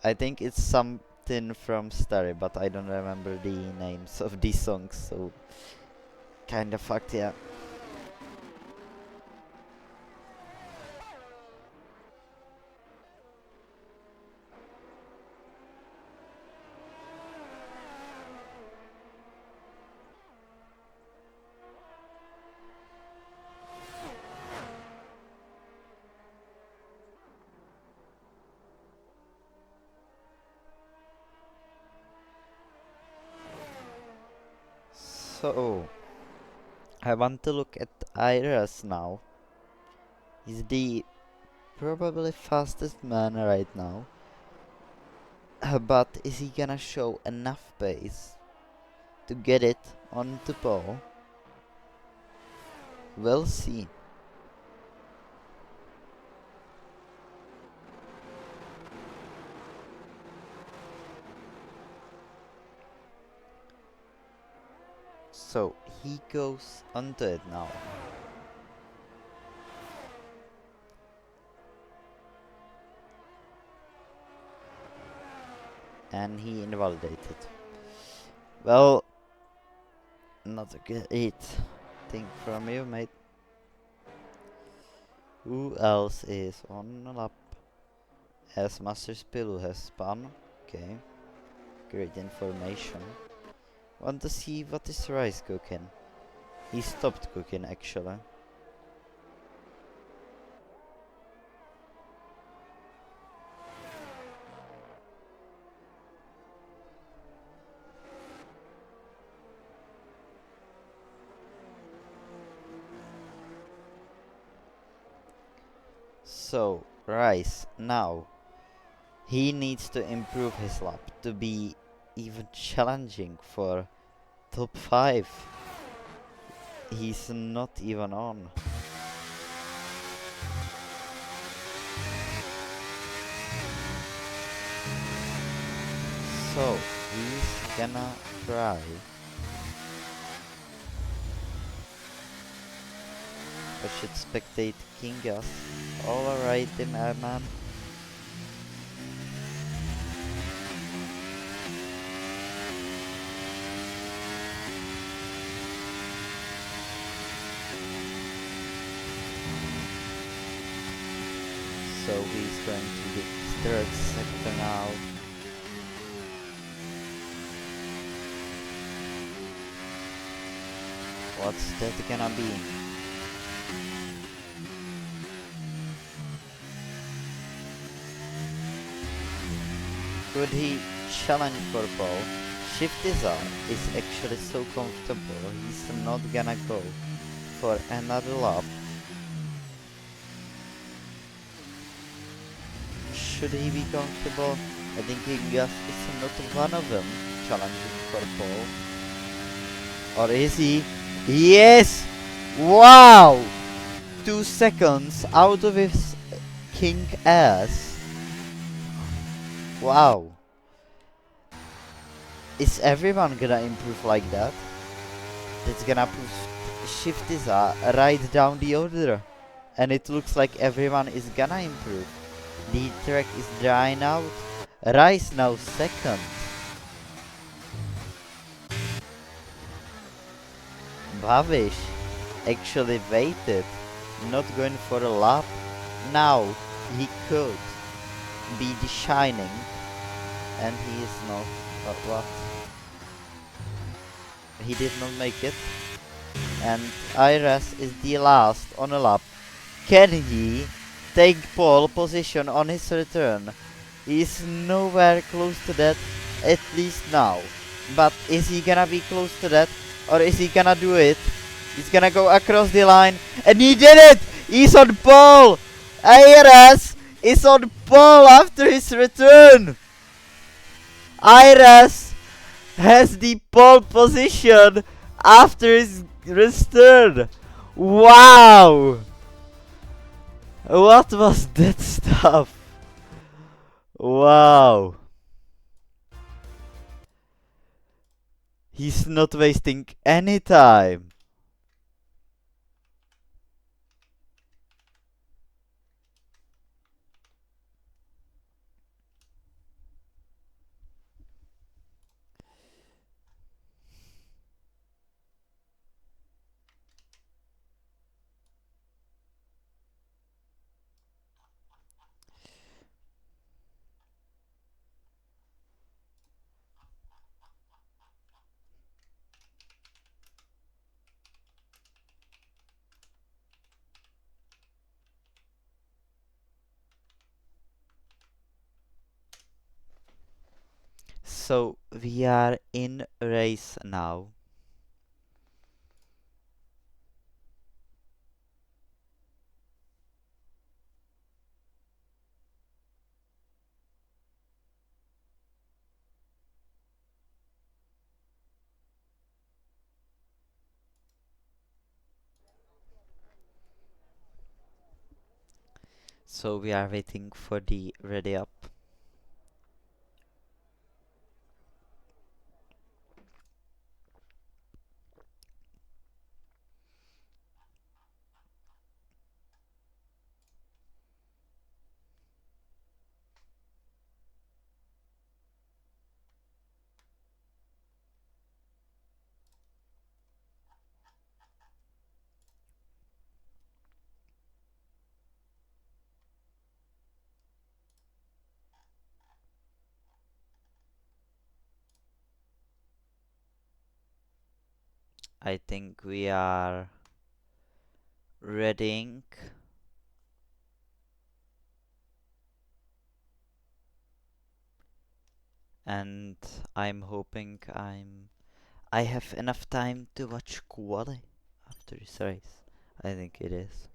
I think it's something from Starry, but I don't remember the names of these songs, so kinda fucked, yeah. So, I want to look at Iris now. He's the probably fastest man right now. But is he gonna show enough pace to get it onto pole? We'll see. So he goes onto it now. And he invalidated. Well, not a great thing from you, mate. Who else is on the lap? As Master Spilu has spun. Okay. Great information. Want to see what is Rice cooking? He stopped cooking actually. So, Rice, now, he needs to improve his lap to be even challenging for top 5. He's not even on. So, he's gonna try. I should spectate Kingas. Alright then, man. So he's going to the third sector now. What's that gonna be? Could he challenge for pole? Shiftizar is actually so comfortable, he's not gonna go for another lap. Should he be comfortable? I think Gingas is not one of them challenging for pole. Or is he? Yes! Wow! 2 seconds out of his king ass. Wow. Is everyone gonna improve like that? That's gonna shift this right down the order. And it looks like everyone is gonna improve. The track is drying out. Rice now second. Bavish actually waited, not going for a lap. Now he could be the shining, and he is not. But what? He did not make it. And Iris is the last on a lap. Can he take pole position on his return? He is nowhere close to that, at least now. But is he gonna be close to that? Or is he gonna do it? He's gonna go across the line. And he did it! He's on pole! Iris is on pole after his return! Iris has the pole position after his return! Wow! What was that stuff? Wow. He's not wasting any time. So we are in race now. So we are waiting for the ready up. I think we are readying. And I'm hoping I have enough time to watch quali after this race. I think it is.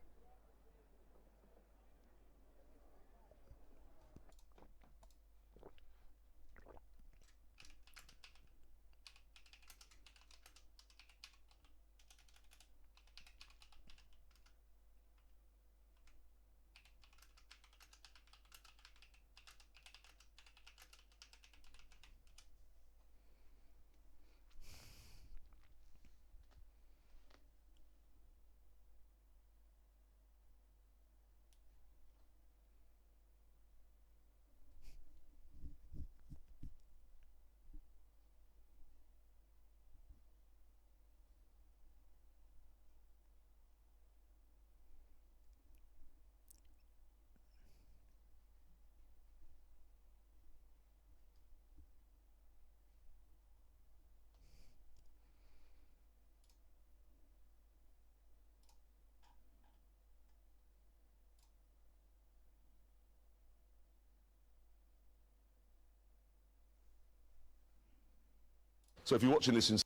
So if you're watching this in...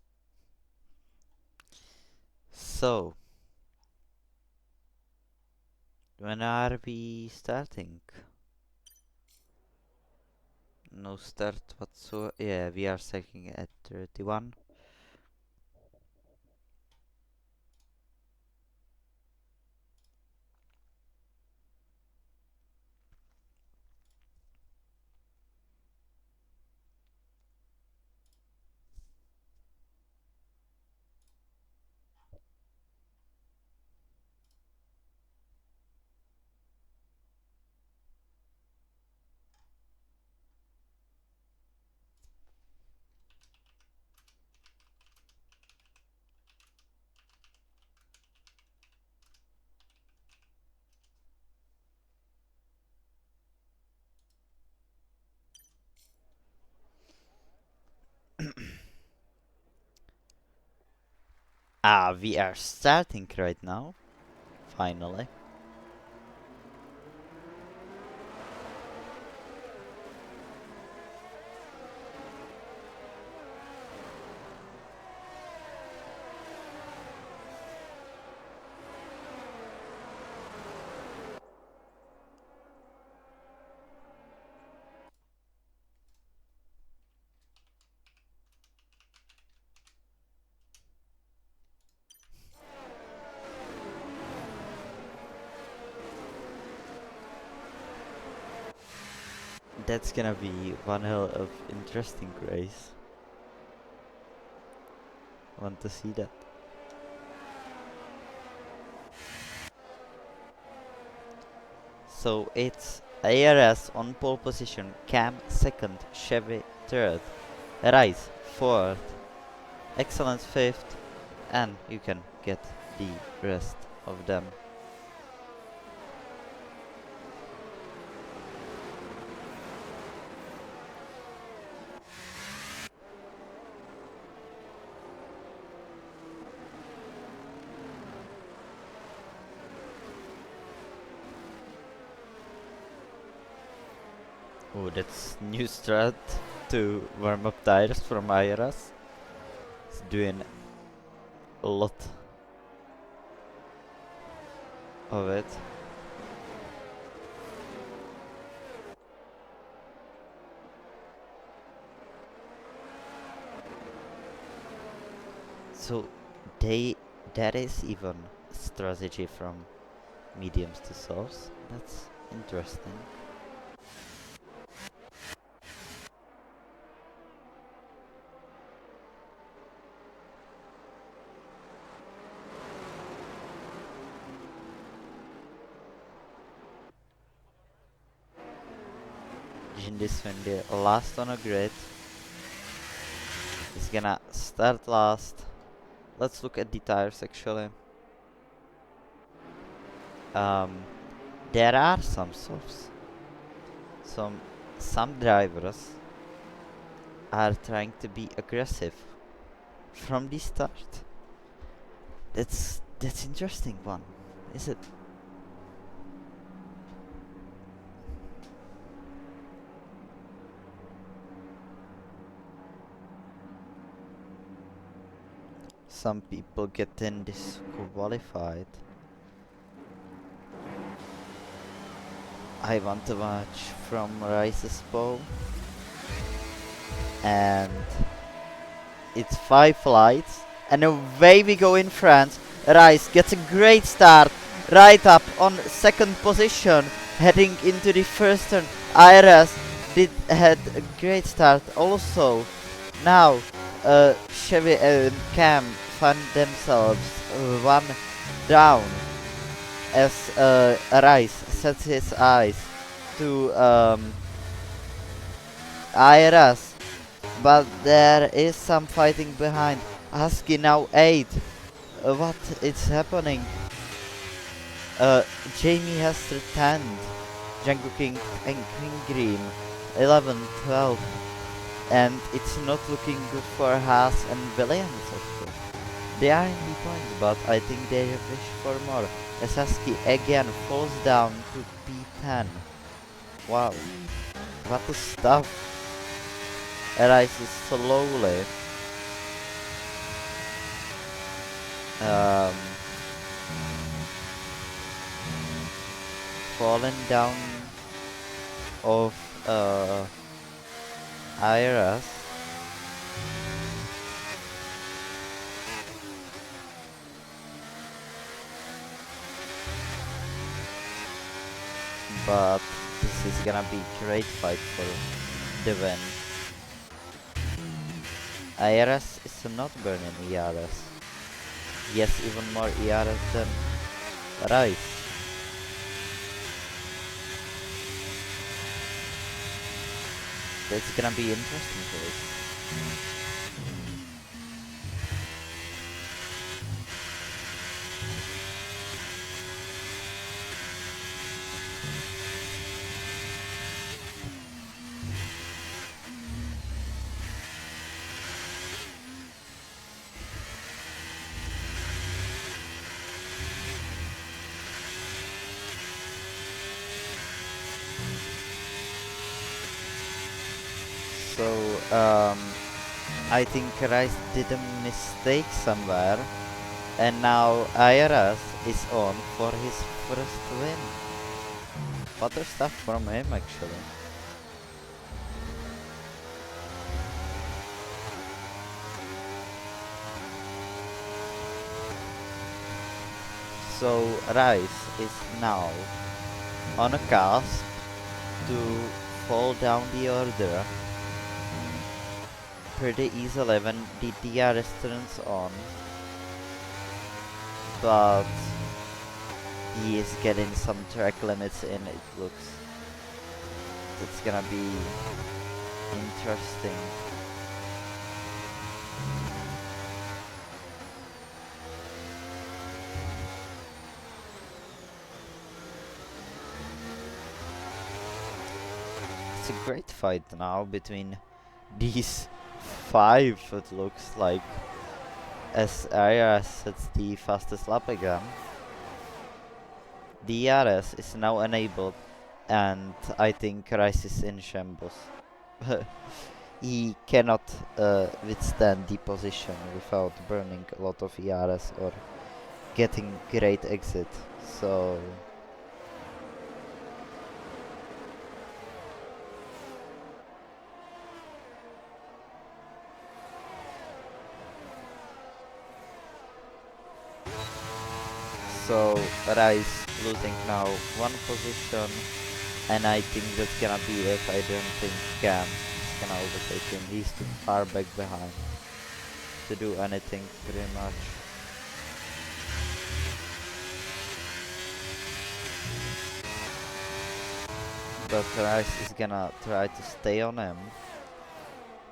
So, when are we starting? No start whatsoever. Yeah, we are starting at 31. We are starting right now. Finally. That's gonna be one hell of interesting race. Want to see that. So it's ARS on pole position, Cam second, Chevy third, Rice fourth, Excellence fifth, and you can get the rest of them. Oh, that's new strat to warm up tires from IRS. It's doing a lot of it. So that is even strategy from mediums to softs. That's interesting. In this one, the last on a grid is gonna start last. Let's look at the tires actually. There are some softs. Some drivers are trying to be aggressive from the start. That's interesting one, is it? Some people getting disqualified. I want to watch from Rice's pole. And it's 5 flights. And away we go in France. Rice gets a great start. Right up on second position. Heading into the first turn. IRS had a great start also. Now Chevy and Cam find themselves one down as Rice sets his eyes to IRS, but there is some fighting behind. Husky now 8. What is happening? Jamie has returned. Django King and King Green 11, 12. And it's not looking good for Haas and Williams, of course. They are in the points, but I think they wish for more. Husky again falls down to P10. Wow. What a stuff. Rises slowly. Falling down of IRS. But this is gonna be great fight for the win. IRS is not burning ERS. Yes, even more ERS than Rice. That's gonna be interesting for us. So, I think Rice did a mistake somewhere, and now IRS is on for his first win. Better stuff from him, actually. So Rice is now on a cusp to fall down the order pretty easily when the DRS turns on, but he is getting some track limits in. It looks it's gonna be interesting. It's a great fight now between these five, it looks like, as IRS sets the fastest lap again. DRS is now enabled, and I think Rice is in shambles. He cannot withstand the position without burning a lot of ERS or getting great exit, so Rice losing now one position, and I think that's gonna be it. I don't think Cam is gonna overtake him. He's too far back behind to do anything pretty much. But Rice is gonna try to stay on him.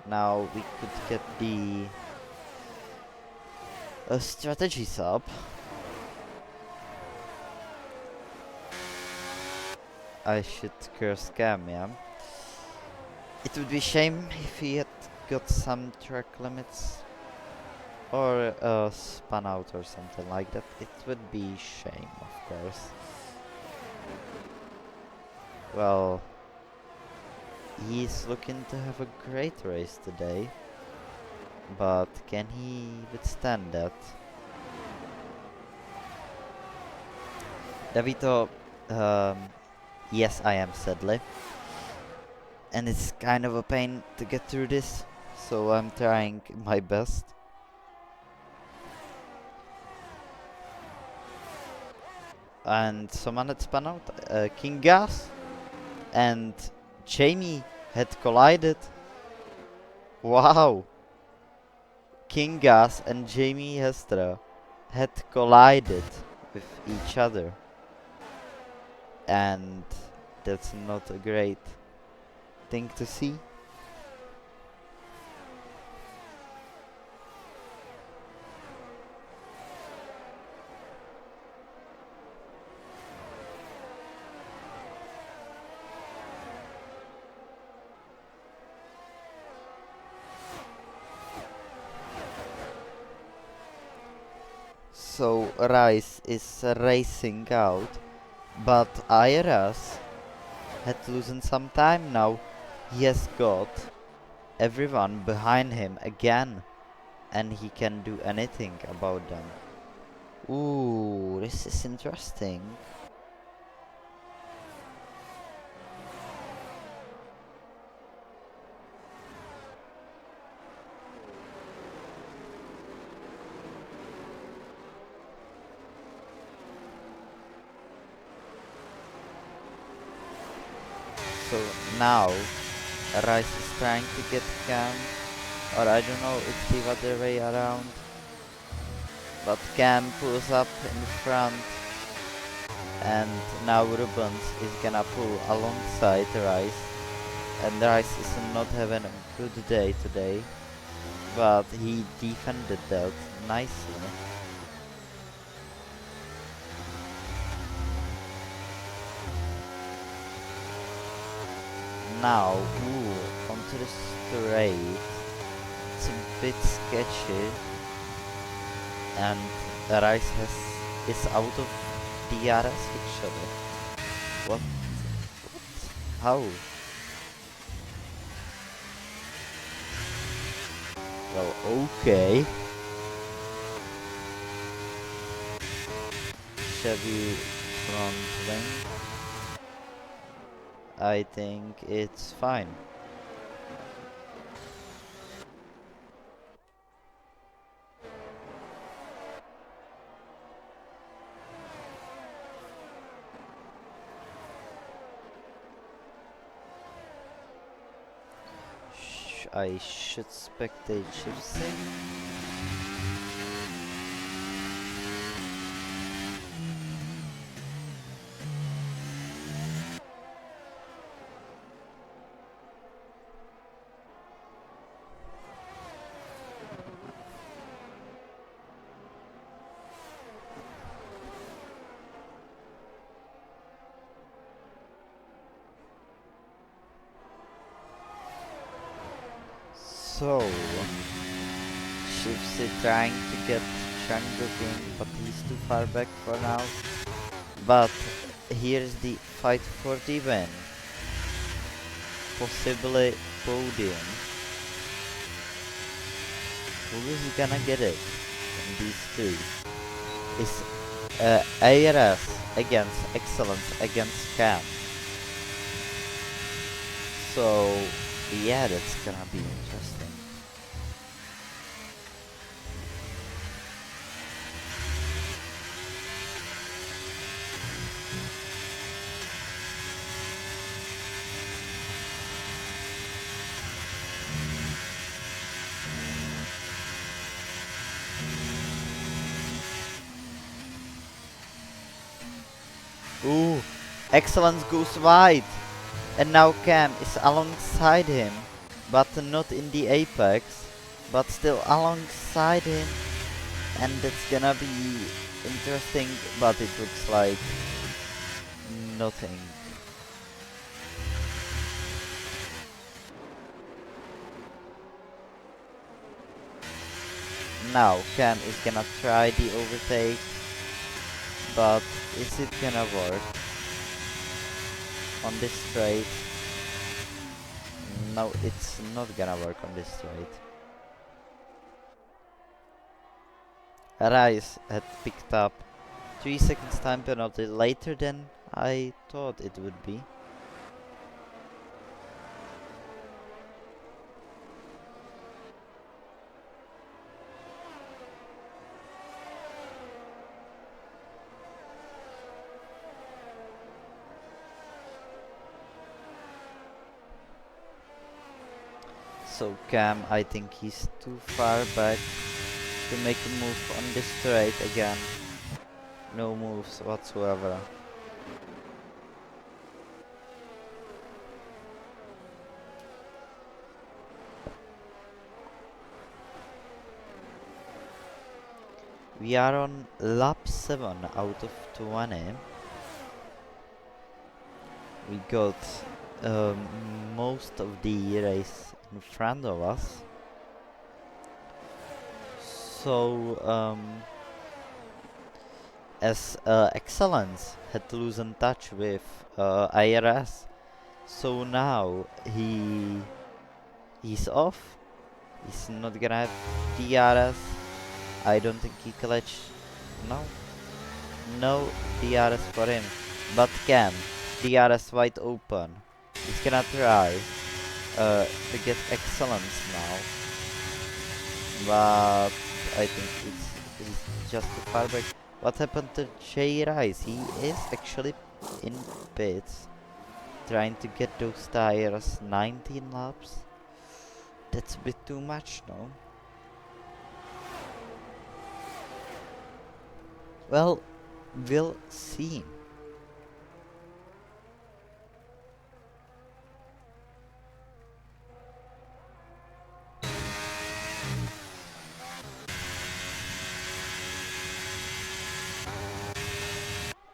Now we could get the strategies up. I should curse Cam, yeah. It would be a shame if he had got some track limits or spun out or something like that. It would be shame, of course. Well, he's looking to have a great race today, but can he withstand that? Davito, yes, I am, sadly. And it's kind of a pain to get through this, so I'm trying my best. And someone had spun out, King Gas and Jamie had collided. Wow! King Gas and Jamie Hestra had collided with each other. And that's not a great thing to see. So Rice is racing out, but IRS had to loosen some time now. He has got everyone behind him again, and he can do anything about them. Ooh, this is interesting. So now Rice is trying to get Cam, or I don't know, it's the other way around. But Cam pulls up in front, and now Rubens is gonna pull alongside Rice. And Rice is not having a good day today, but he defended that nicely. Now, onto the straight. It's a bit sketchy, and Rice is out of DRS actually. What? How? Well, okay. Chevy front wing. I think it's fine. I should spectate shifting. So, Shifty trying to get Chang'e in, but he's too far back for now. But here's the fight for the win. Possibly podium. Who is gonna get it from these three? Is ARS against Excellence against Cam. So yeah, that's gonna be interesting. Ooh, Excellence goes wide. And now Cam is alongside him, but not in the apex, but still alongside him. And that's gonna be interesting, but it looks like nothing. Now Cam is gonna try the overtake, but is it gonna work on this straight? No, it's not gonna work on this straight. Rice had picked up 3 seconds time penalty later than I thought it would be. So Cam, I think he's too far back to make a move on this straight again. No moves whatsoever. We are on lap 7 out of 20. We got most of the race in front of us. So as Excellence had loosened touch with IRS, so now he's off. He's not gonna have DRS. I don't think he clutch. No DRS for him. But Cam, DRS wide open. He's gonna try to get Excellence now. But I think he's just too far back. What happened to J Rice? He is actually in pits, trying to get those tires 19 laps. That's a bit too much, no? Well, we'll see.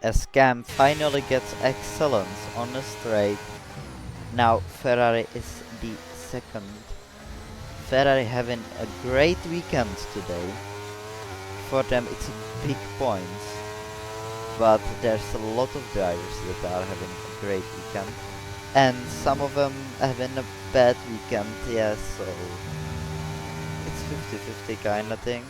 As Cam finally gets Excellence on the straight. Now Ferrari is the second. Ferrari having a great weekend today. For them it's big points. But there's a lot of drivers that are having a great weekend. And some of them having a bad weekend, yeah, so it's 50-50 kinda thing.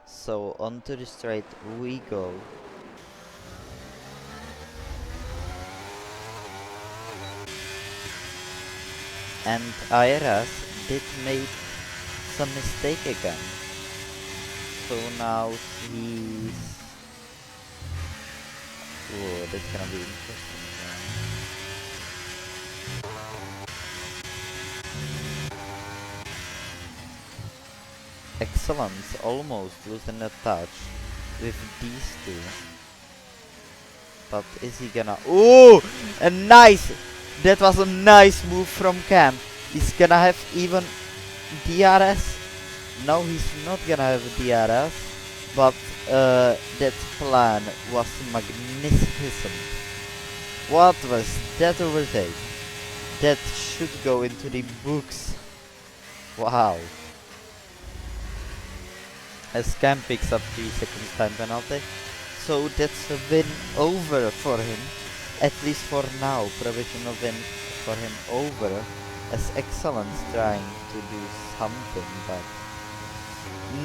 So onto the straight we go. And IRS did make some mistake again. So now he's... Whoa, that's gonna be interesting. Excellence almost losing a touch with these two. But is he gonna... Oh! A nice! That was a nice move from Cam. He's gonna have even DRS. No, he's not gonna have DRS. But that plan was magnificent. What was that overtake? That should go into the books. Wow. As Cam picks up 3 seconds time penalty. So that's a win over for him. At least for now. Provisional win for him over. As Excellence trying to do something, but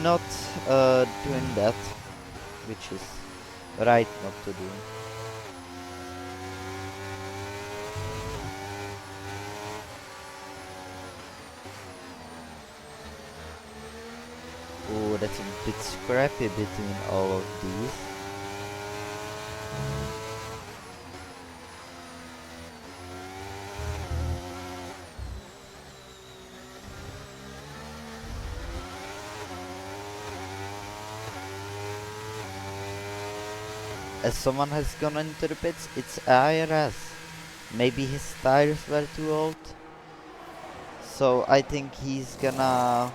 not doing that, which is right not to do. Oh, that's a bit scrappy between all of these. As someone has gone into the pits, it's IRS. Maybe his tires were too old. So I think he's gonna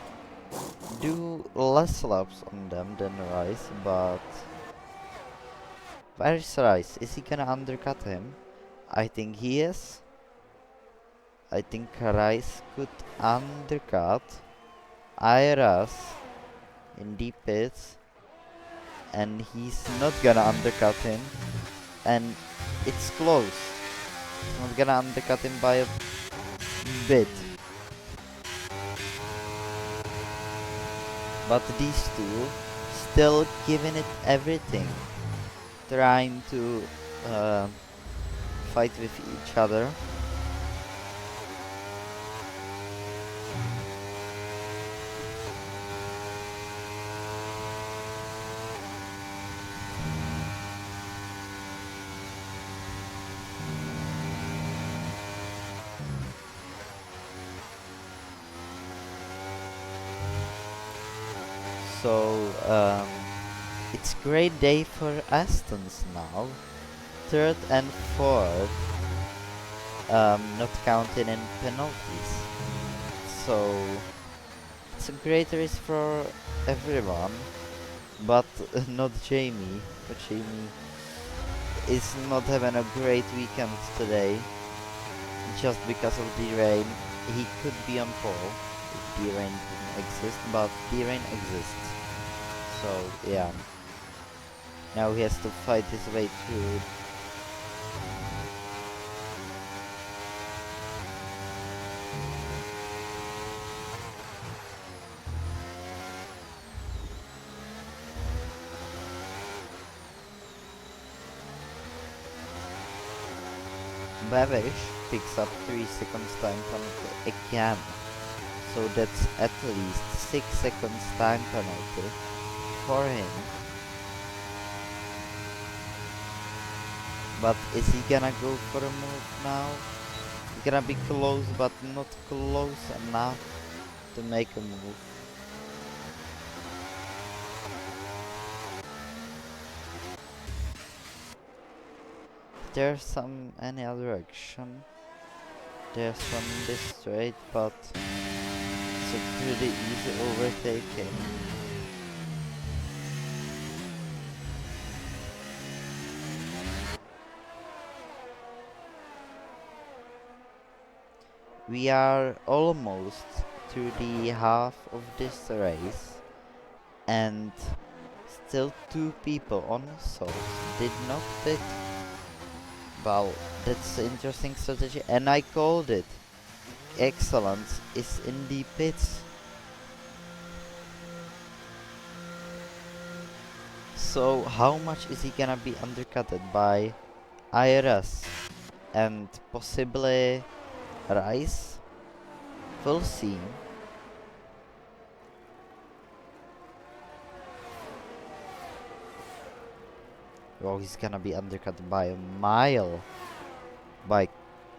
do less laps on them than Rice, but where is Rice? Is he gonna undercut him? I think he is. I think Rice could undercut IRS in deep pits, and he's not gonna undercut him, and it's close. He's not gonna undercut him by a bit. But these two still giving it everything, trying to fight with each other. So it's great day for Astons now. 3rd and 4th, not counting in penalties. So it's a great race for everyone, but not Jamie. But Jamie is not having a great weekend today, just because of the rain. He could be on pole if the rain didn't exist, but the rain exists. So yeah, now he has to fight his way through. Bavish picks up 3 seconds time penalty again. So that's at least 6 seconds time penalty for him. But is he gonna go for a move now? He's gonna be close, but not close enough to make a move. There's some any other action. There's some this straight, but it's a pretty easy overtaking. We are almost to the half of this race, and still 2 people on souls did not pit. Well, that's an interesting strategy, and I called it. Excellence is in the pits. So how much is he gonna be undercutted by IRS and possibly Rice? We'll see. Well, he's gonna be undercut by a mile by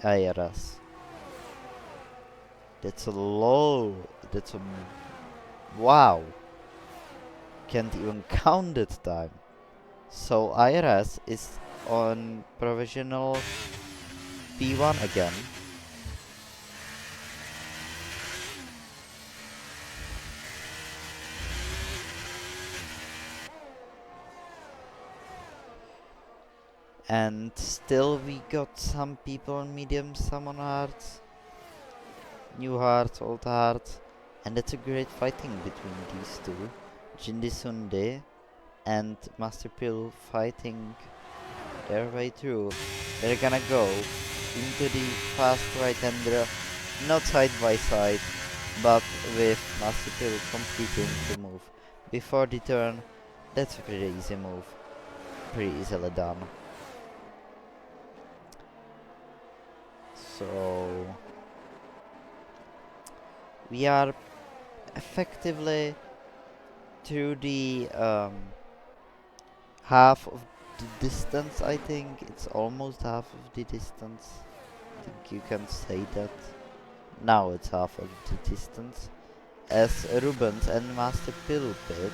IRS. That's a low. That's a... Wow. Can't even count that time. So IRS is on provisional P1 again. And still we got some people on medium, some on hards. New heart, old heart. And that's a great fighting between these two. Jindy Sunde and Master Pill fighting their way through. They're gonna go into the fast right-hander, not side by side, but with Master Pill completing the move before the turn. That's a pretty easy move. Pretty easily done. So we are effectively through the half of the distance. I think it's almost half of the distance. I think you can say that. Now it's half of the distance. As Rubens and Master Pill pit.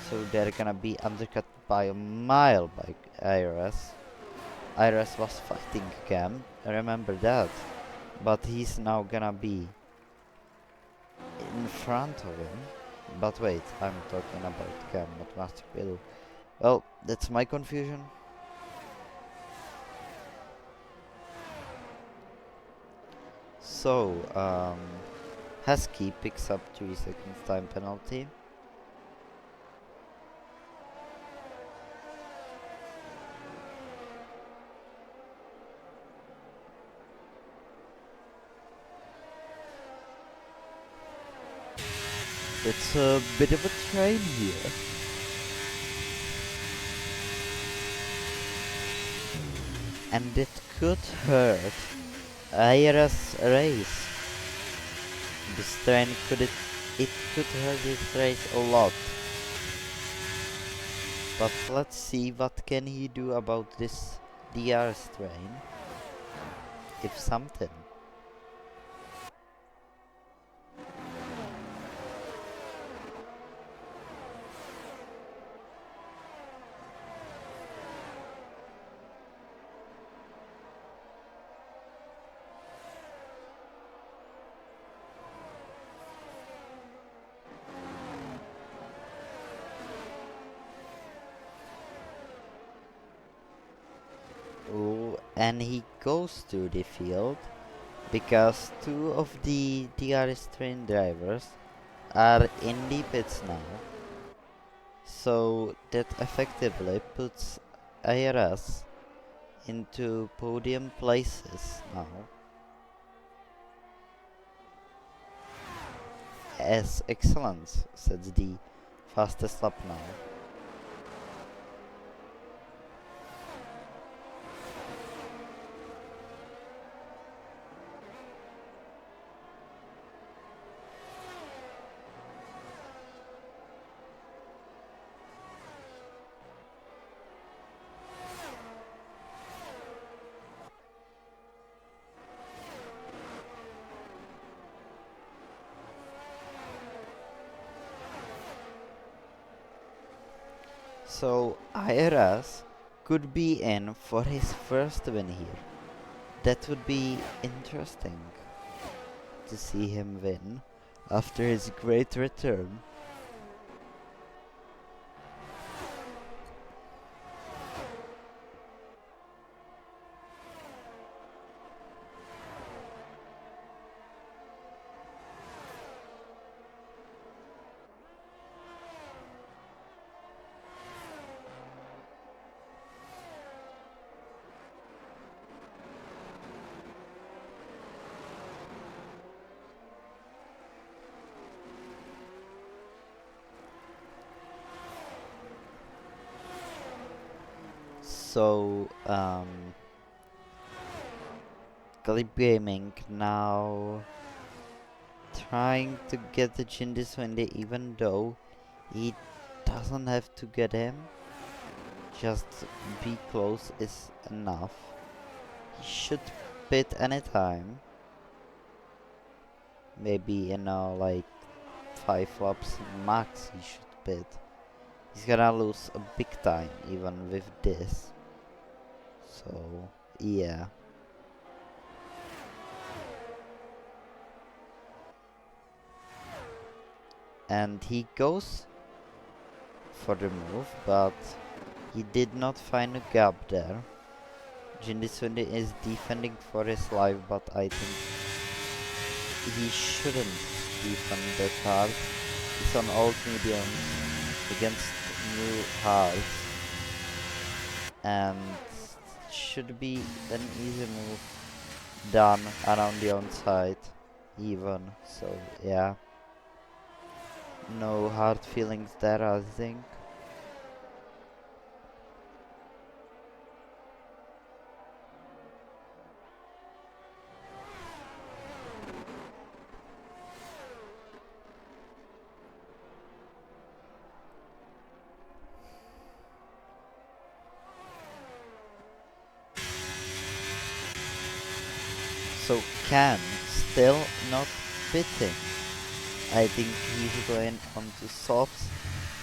So they're gonna be undercut by a mile by IRS. IRS was fighting Cam, I remember that. But he's now gonna be in front of him. But wait, I'm talking about Cam, not Master Pill. Well, that's my confusion. So, Husky picks up 3 seconds time penalty. It's a bit of a train here. And it could hurt Ayra's race. This train it could hurt his race a lot. But let's see what can he do about this DR strain. If something. Oh, and he goes to the field because 2 of the DRS train drivers are in the pits now. So that effectively puts IRS into podium places now. As excellence, says the fastest lap now. So IRS could be in for his first win here. That would be interesting to see him win after his great return. So, Clip Gaming now trying to get the Jindis Wendy, even though he doesn't have to get him. Just be close is enough. He should pit anytime. Maybe, you know, like 5 laps max he should pit. He's gonna lose a big time even with this. So, yeah. And he goes for the move, but he did not find a gap there. Jindiswindi is defending for his life, but I think he shouldn't defend that hard. He's on old mediums against new hards, and should be an easy move done around the onside even. So yeah, no hard feelings there, I think. So Can still not pitting. I think he's going on to softs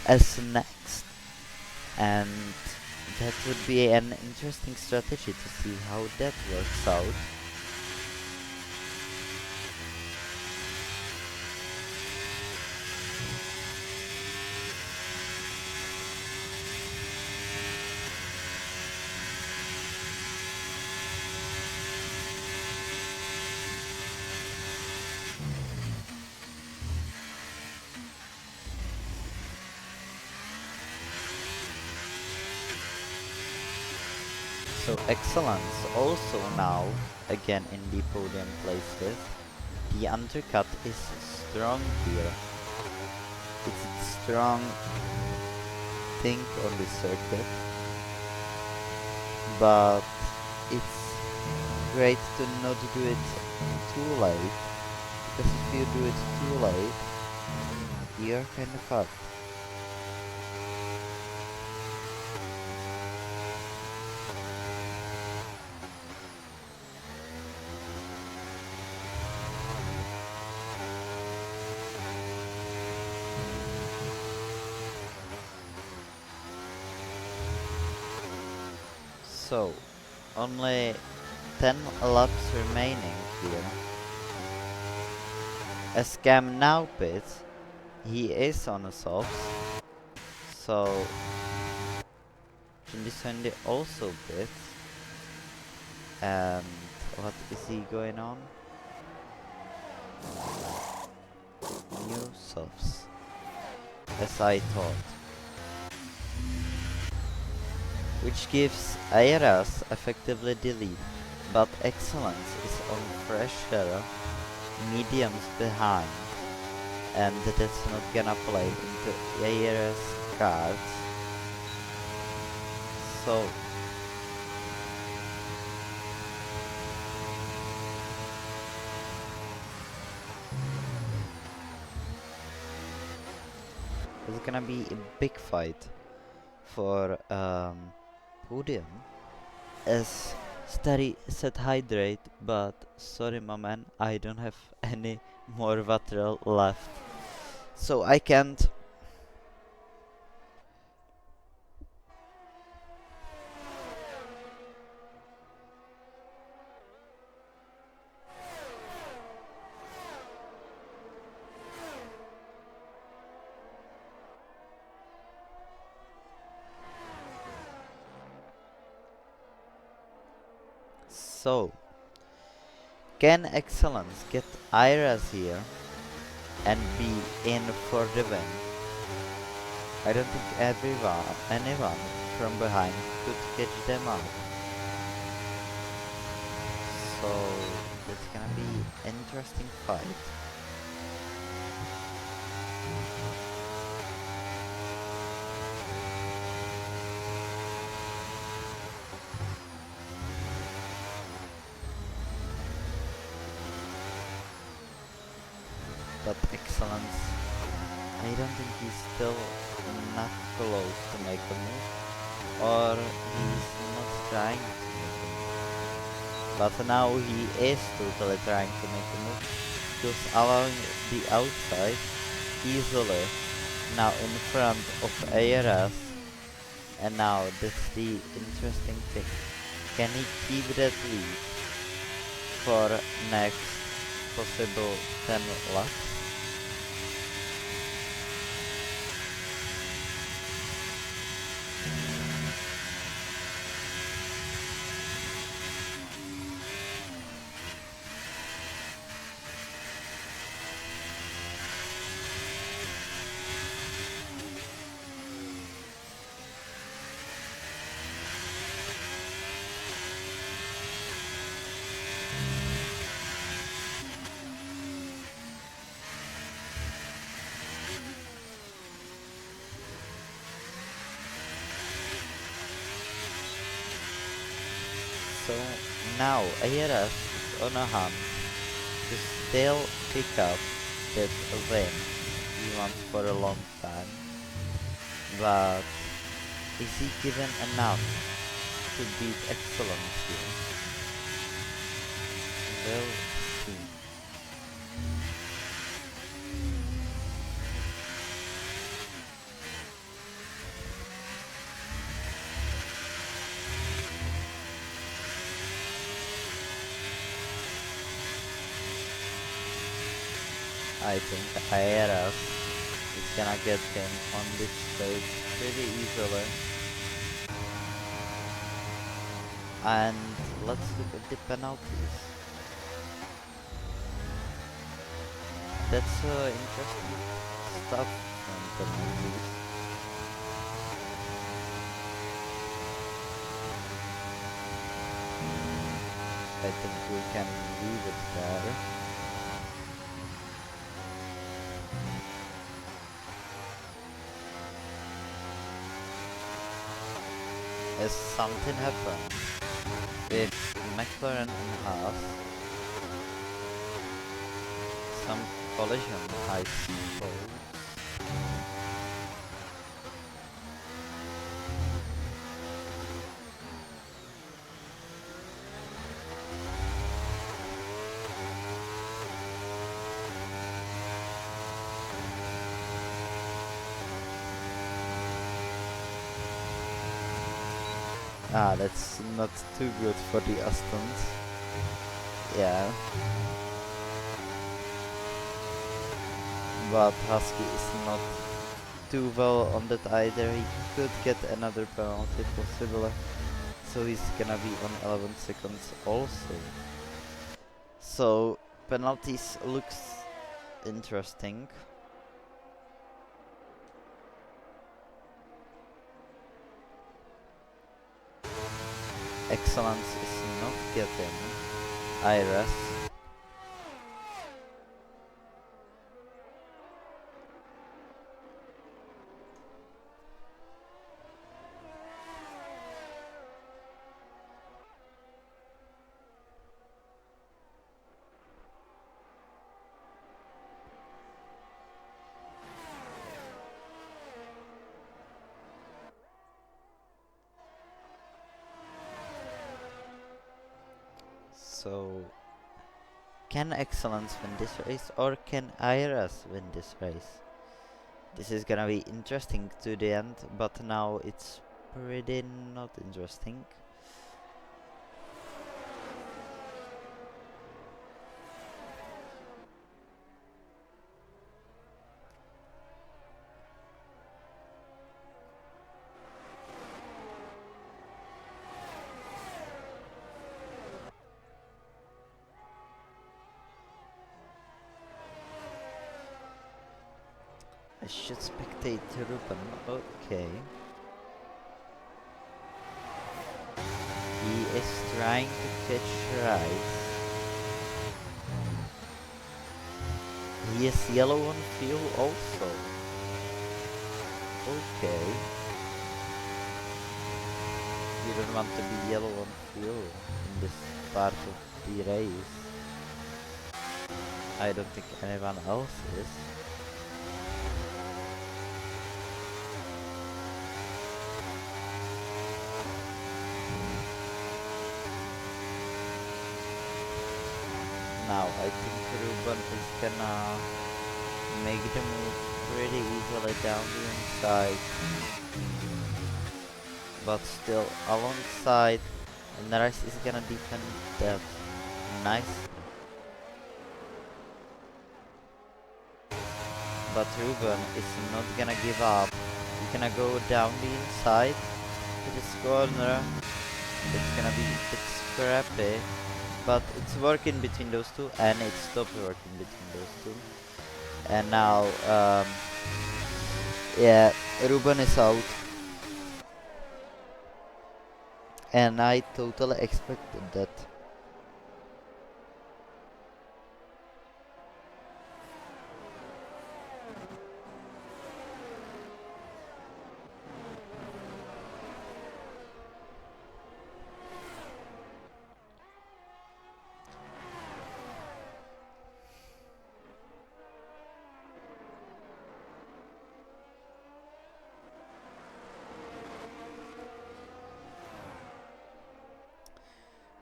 as next, and that would be an interesting strategy to see how that works out. So Excellence also now again in the podium places. The undercut is strong here. It's a strong thing on the circuit, but it's great to not do it too late, because if you do it too late, you're kind of fucked. So, only 10 laps remaining here. As Cam now pits, he is on a softs, so Jindiswendi also pits. And what is he going on? New softs, as I thought. Which gives Airas effectively the lead, but Excellence is on fresh air, mediums behind, and that's not gonna play into Airas' cards. So it's gonna be a big fight for podium, as Starry said hydrate, but sorry my man, I don't have any more water left, so I can't. So, can Excellence get Iras here and be in for the win? I don't think anyone from behind could catch them out. So, that's gonna be interesting fight. but Excellence, I don't think he's still not close to make a move, or he's not trying to make a move. But now he is totally trying to make a move, just allowing the outside easily now in front of ARS. And now that's the interesting thing. Can he keep that lead for next possible 10 laps? So now ARS is on a hunt to still pick up that win he wants for a long time, but is he given enough to beat Excellence here? We'll see. I think Aeras is gonna get him on this stage pretty easily. And let's look at the penalties. That's interesting stuff from penalties. I think we can leave it there. As something happened with McLaren and Haas, some collision I suppose. That's not too good for the Astons. Yeah. But Husky is not too well on that either. He could get another penalty possibly. So he's gonna be on 11 seconds also. So penalties looks interesting. Excellence is not getting Iris. So, can Excellence win this race or can Iris win this race? This is gonna be interesting to the end, but now it's pretty not interesting. I should spectate Ruben, okay. He is trying to catch Rice. He is yellow on fuel also. Okay. You don't want to be yellow on fuel in this part of the race. I don't think anyone else is. Now I think Ruben is gonna make the move pretty easily down the inside, but still alongside, and the rest is gonna defend that nicely. But Ruben is not gonna give up. He's gonna go down the inside to this corner. It's gonna be a bit scrappy, but it's working between those two, and it stopped working between those two. And now, yeah, Ruben is out. And I totally expected that.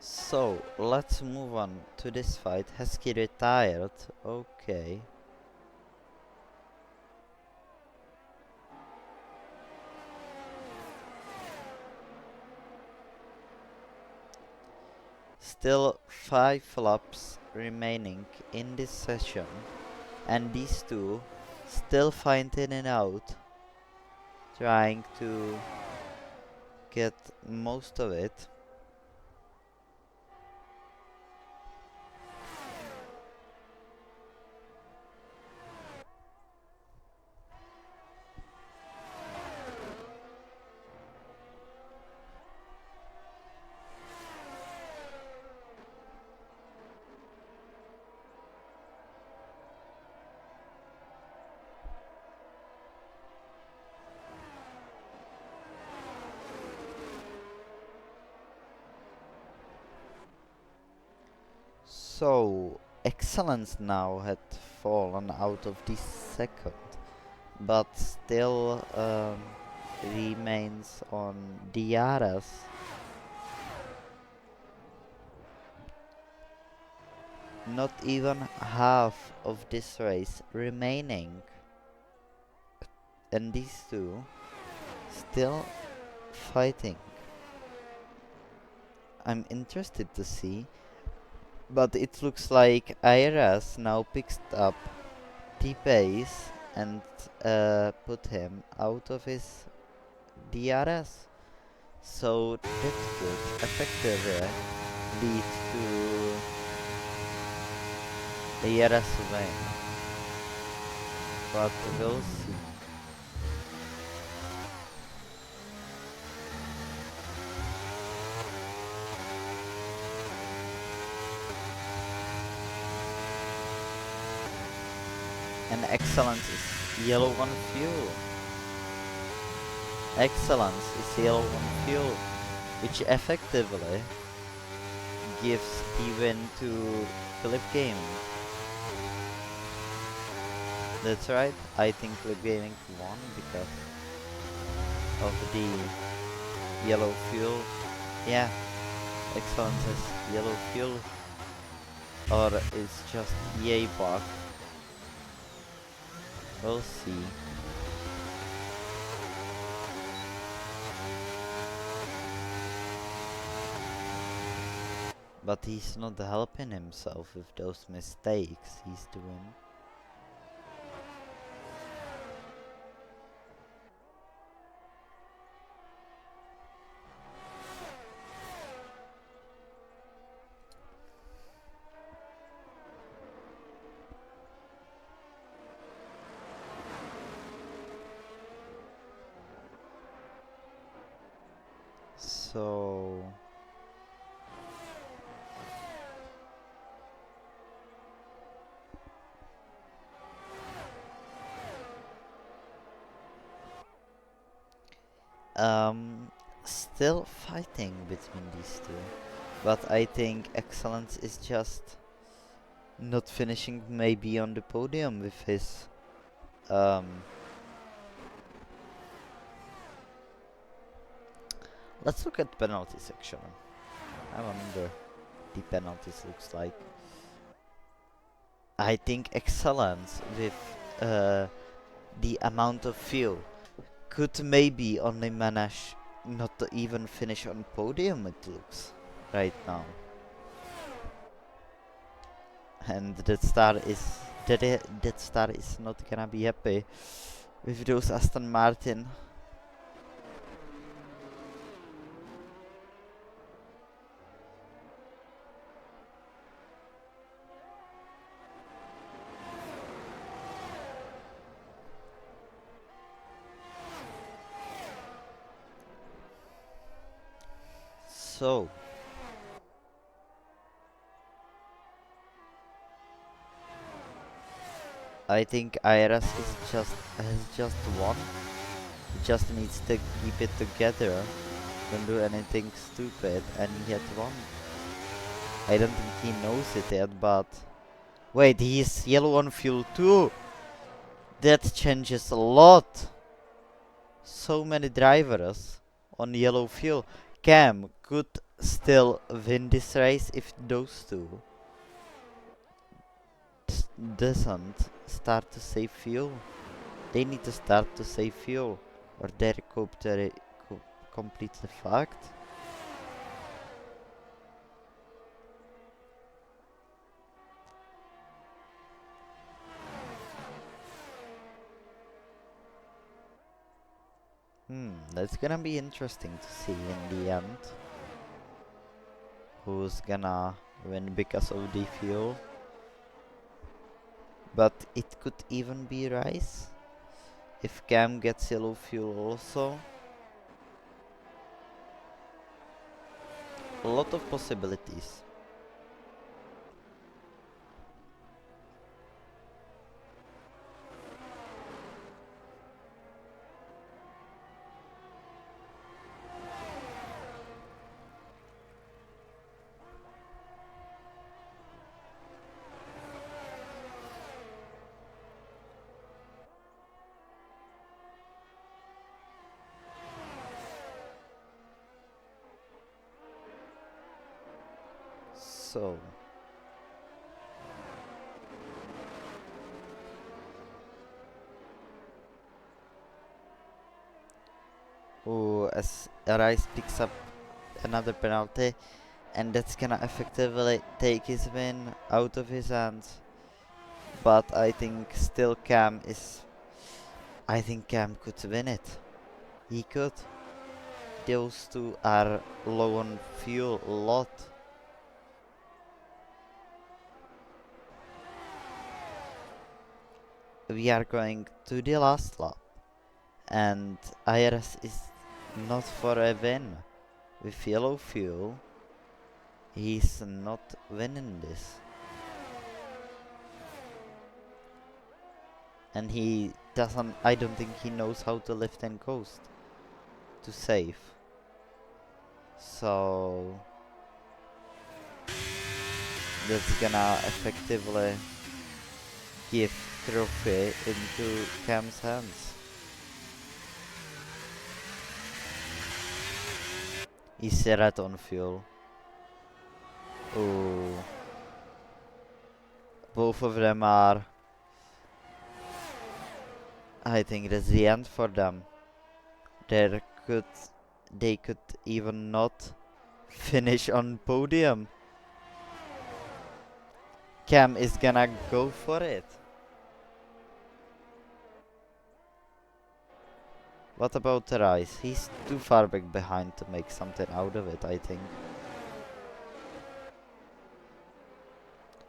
So, let's move on to this fight. Hesky retired. Okay. Still 5 laps remaining in this session. And these two still fighting it out. Trying to get most of it. So, Excellence now had fallen out of this second, but still remains on DRS. Not even half of this race remaining, and these two still fighting. I'm interested to see. But it looks like Iras now picks up the pace and put him out of his DRS. So that could effectively lead to DRS win. But we'll see. And Excellence is yellow on fuel. Excellence is yellow on fuel, which effectively gives the win to Philip Gaming. That's right, I think Philip Gaming won because of the yellow fuel. Yeah, Excellence is yellow fuel, or it's just yay bug. We'll see. But he's not helping himself with those mistakes he's doing. So still fighting between these two, but I think Excellence is just not finishing maybe on the podium with his um let's look at penalty section. I wonder the penalties looks like. I think excellence with the amount of fuel could maybe only manage not to even finish on podium, it looks right now. And that star is not gonna be happy with those Aston Martin. So I think IRS has just won. He just needs to keep it together, don't do anything stupid, and he had won. I don't think he knows it yet, but wait, he's yellow on fuel too. That changes a lot. So many drivers on yellow fuel. Cam could still win this race if those two doesn't start to save fuel. They need to start to save fuel, or they're completely fucked. That's gonna be interesting to see in the end. Who's gonna win because of the fuel? But it could even be Rice. If Cam gets yellow fuel also. A lot of possibilities. So as Rice picks up another penalty, and that's gonna effectively take his win out of his hands. But I think still I think Cam could win it. He could. Those two are low on fuel a lot. We are going to the last lap, and IRS is not for a win. With yellow fuel, he's not winning this. And he doesn't, I don't think he knows how to lift and coast to save. So that's gonna effectively give trophy into Cam's hands. He's red on fuel. Ooh. Both of them are. I think that's the end for them. They could even not finish on podium. Cam is gonna go for it. What about Rice? He's too far back behind to make something out of it, I think.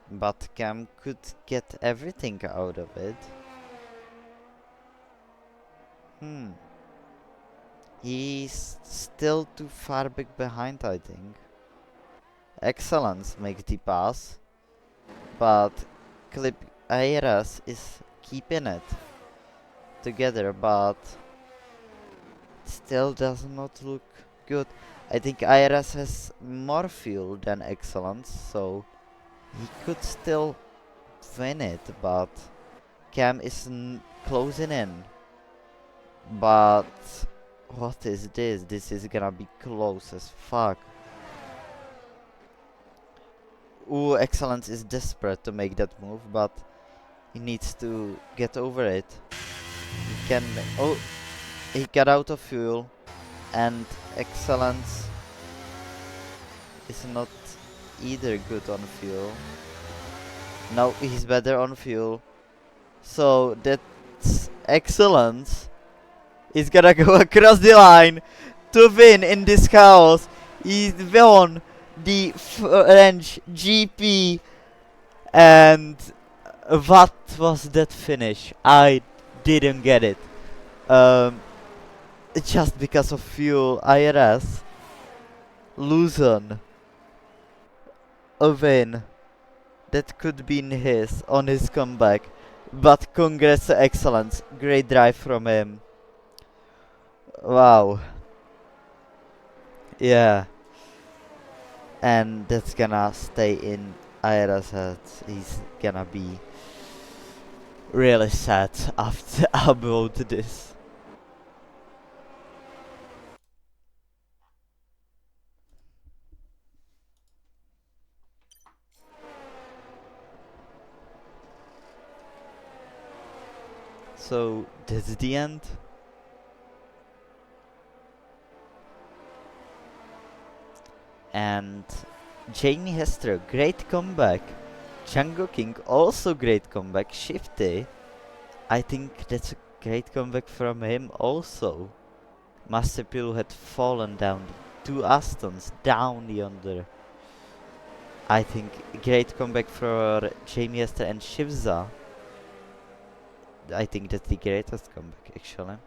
But Cam could get everything out of it. He's still too far back behind, I think. Excellence makes the pass, but Clip Airas is keeping it together, but still does not look good. I think Airas has more fuel than Excellence, so he could still win it, but Cam is closing in. But what is this? This is gonna be close as fuck. Ooh, Excellence is desperate to make that move, but he needs to get over it. He can. Oh, he got out of fuel, and Excellence is not either good on fuel. No, he's better on fuel. So that's Excellence is gonna go across the line to win in this chaos. He won the French GP. And what was that finish? I didn't get it. Just because of fuel, IRS losing a win that could be his on his comeback. But congrats to Excellence. Great drive from him. Wow. Yeah. And that's gonna stay in Ira's head. He's gonna be really sad after about this. So that's the end. And Jamie Hester, great comeback. Django King, also great comeback. Shifty, I think that's a great comeback from him also. Master Pilu had fallen down. Two Astons down yonder. I think great comeback for Jamie Hester and Shivza. I think that's the greatest comeback actually.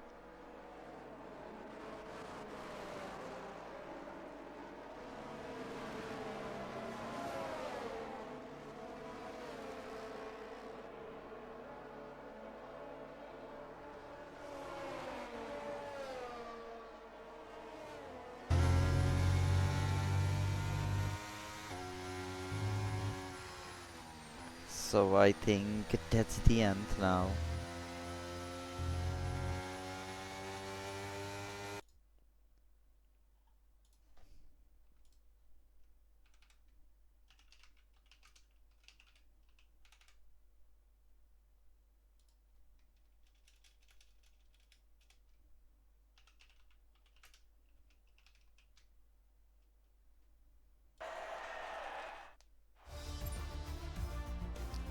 So I think that's the end now.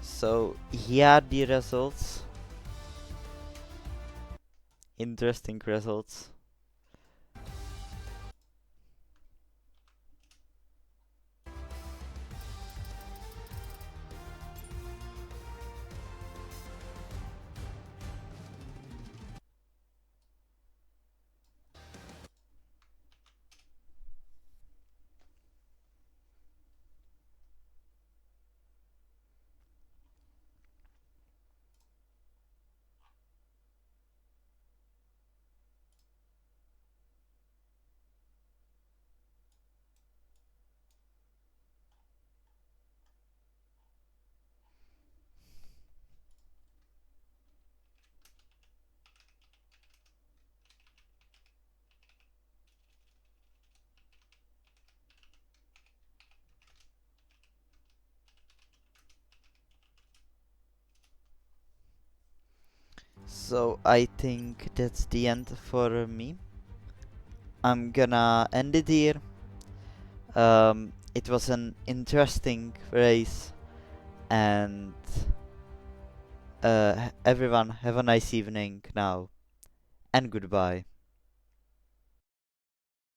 So here are the results. Interesting results. So I think that's the end for me. I'm gonna end it here. It was an interesting race, and everyone have a nice evening now, and goodbye.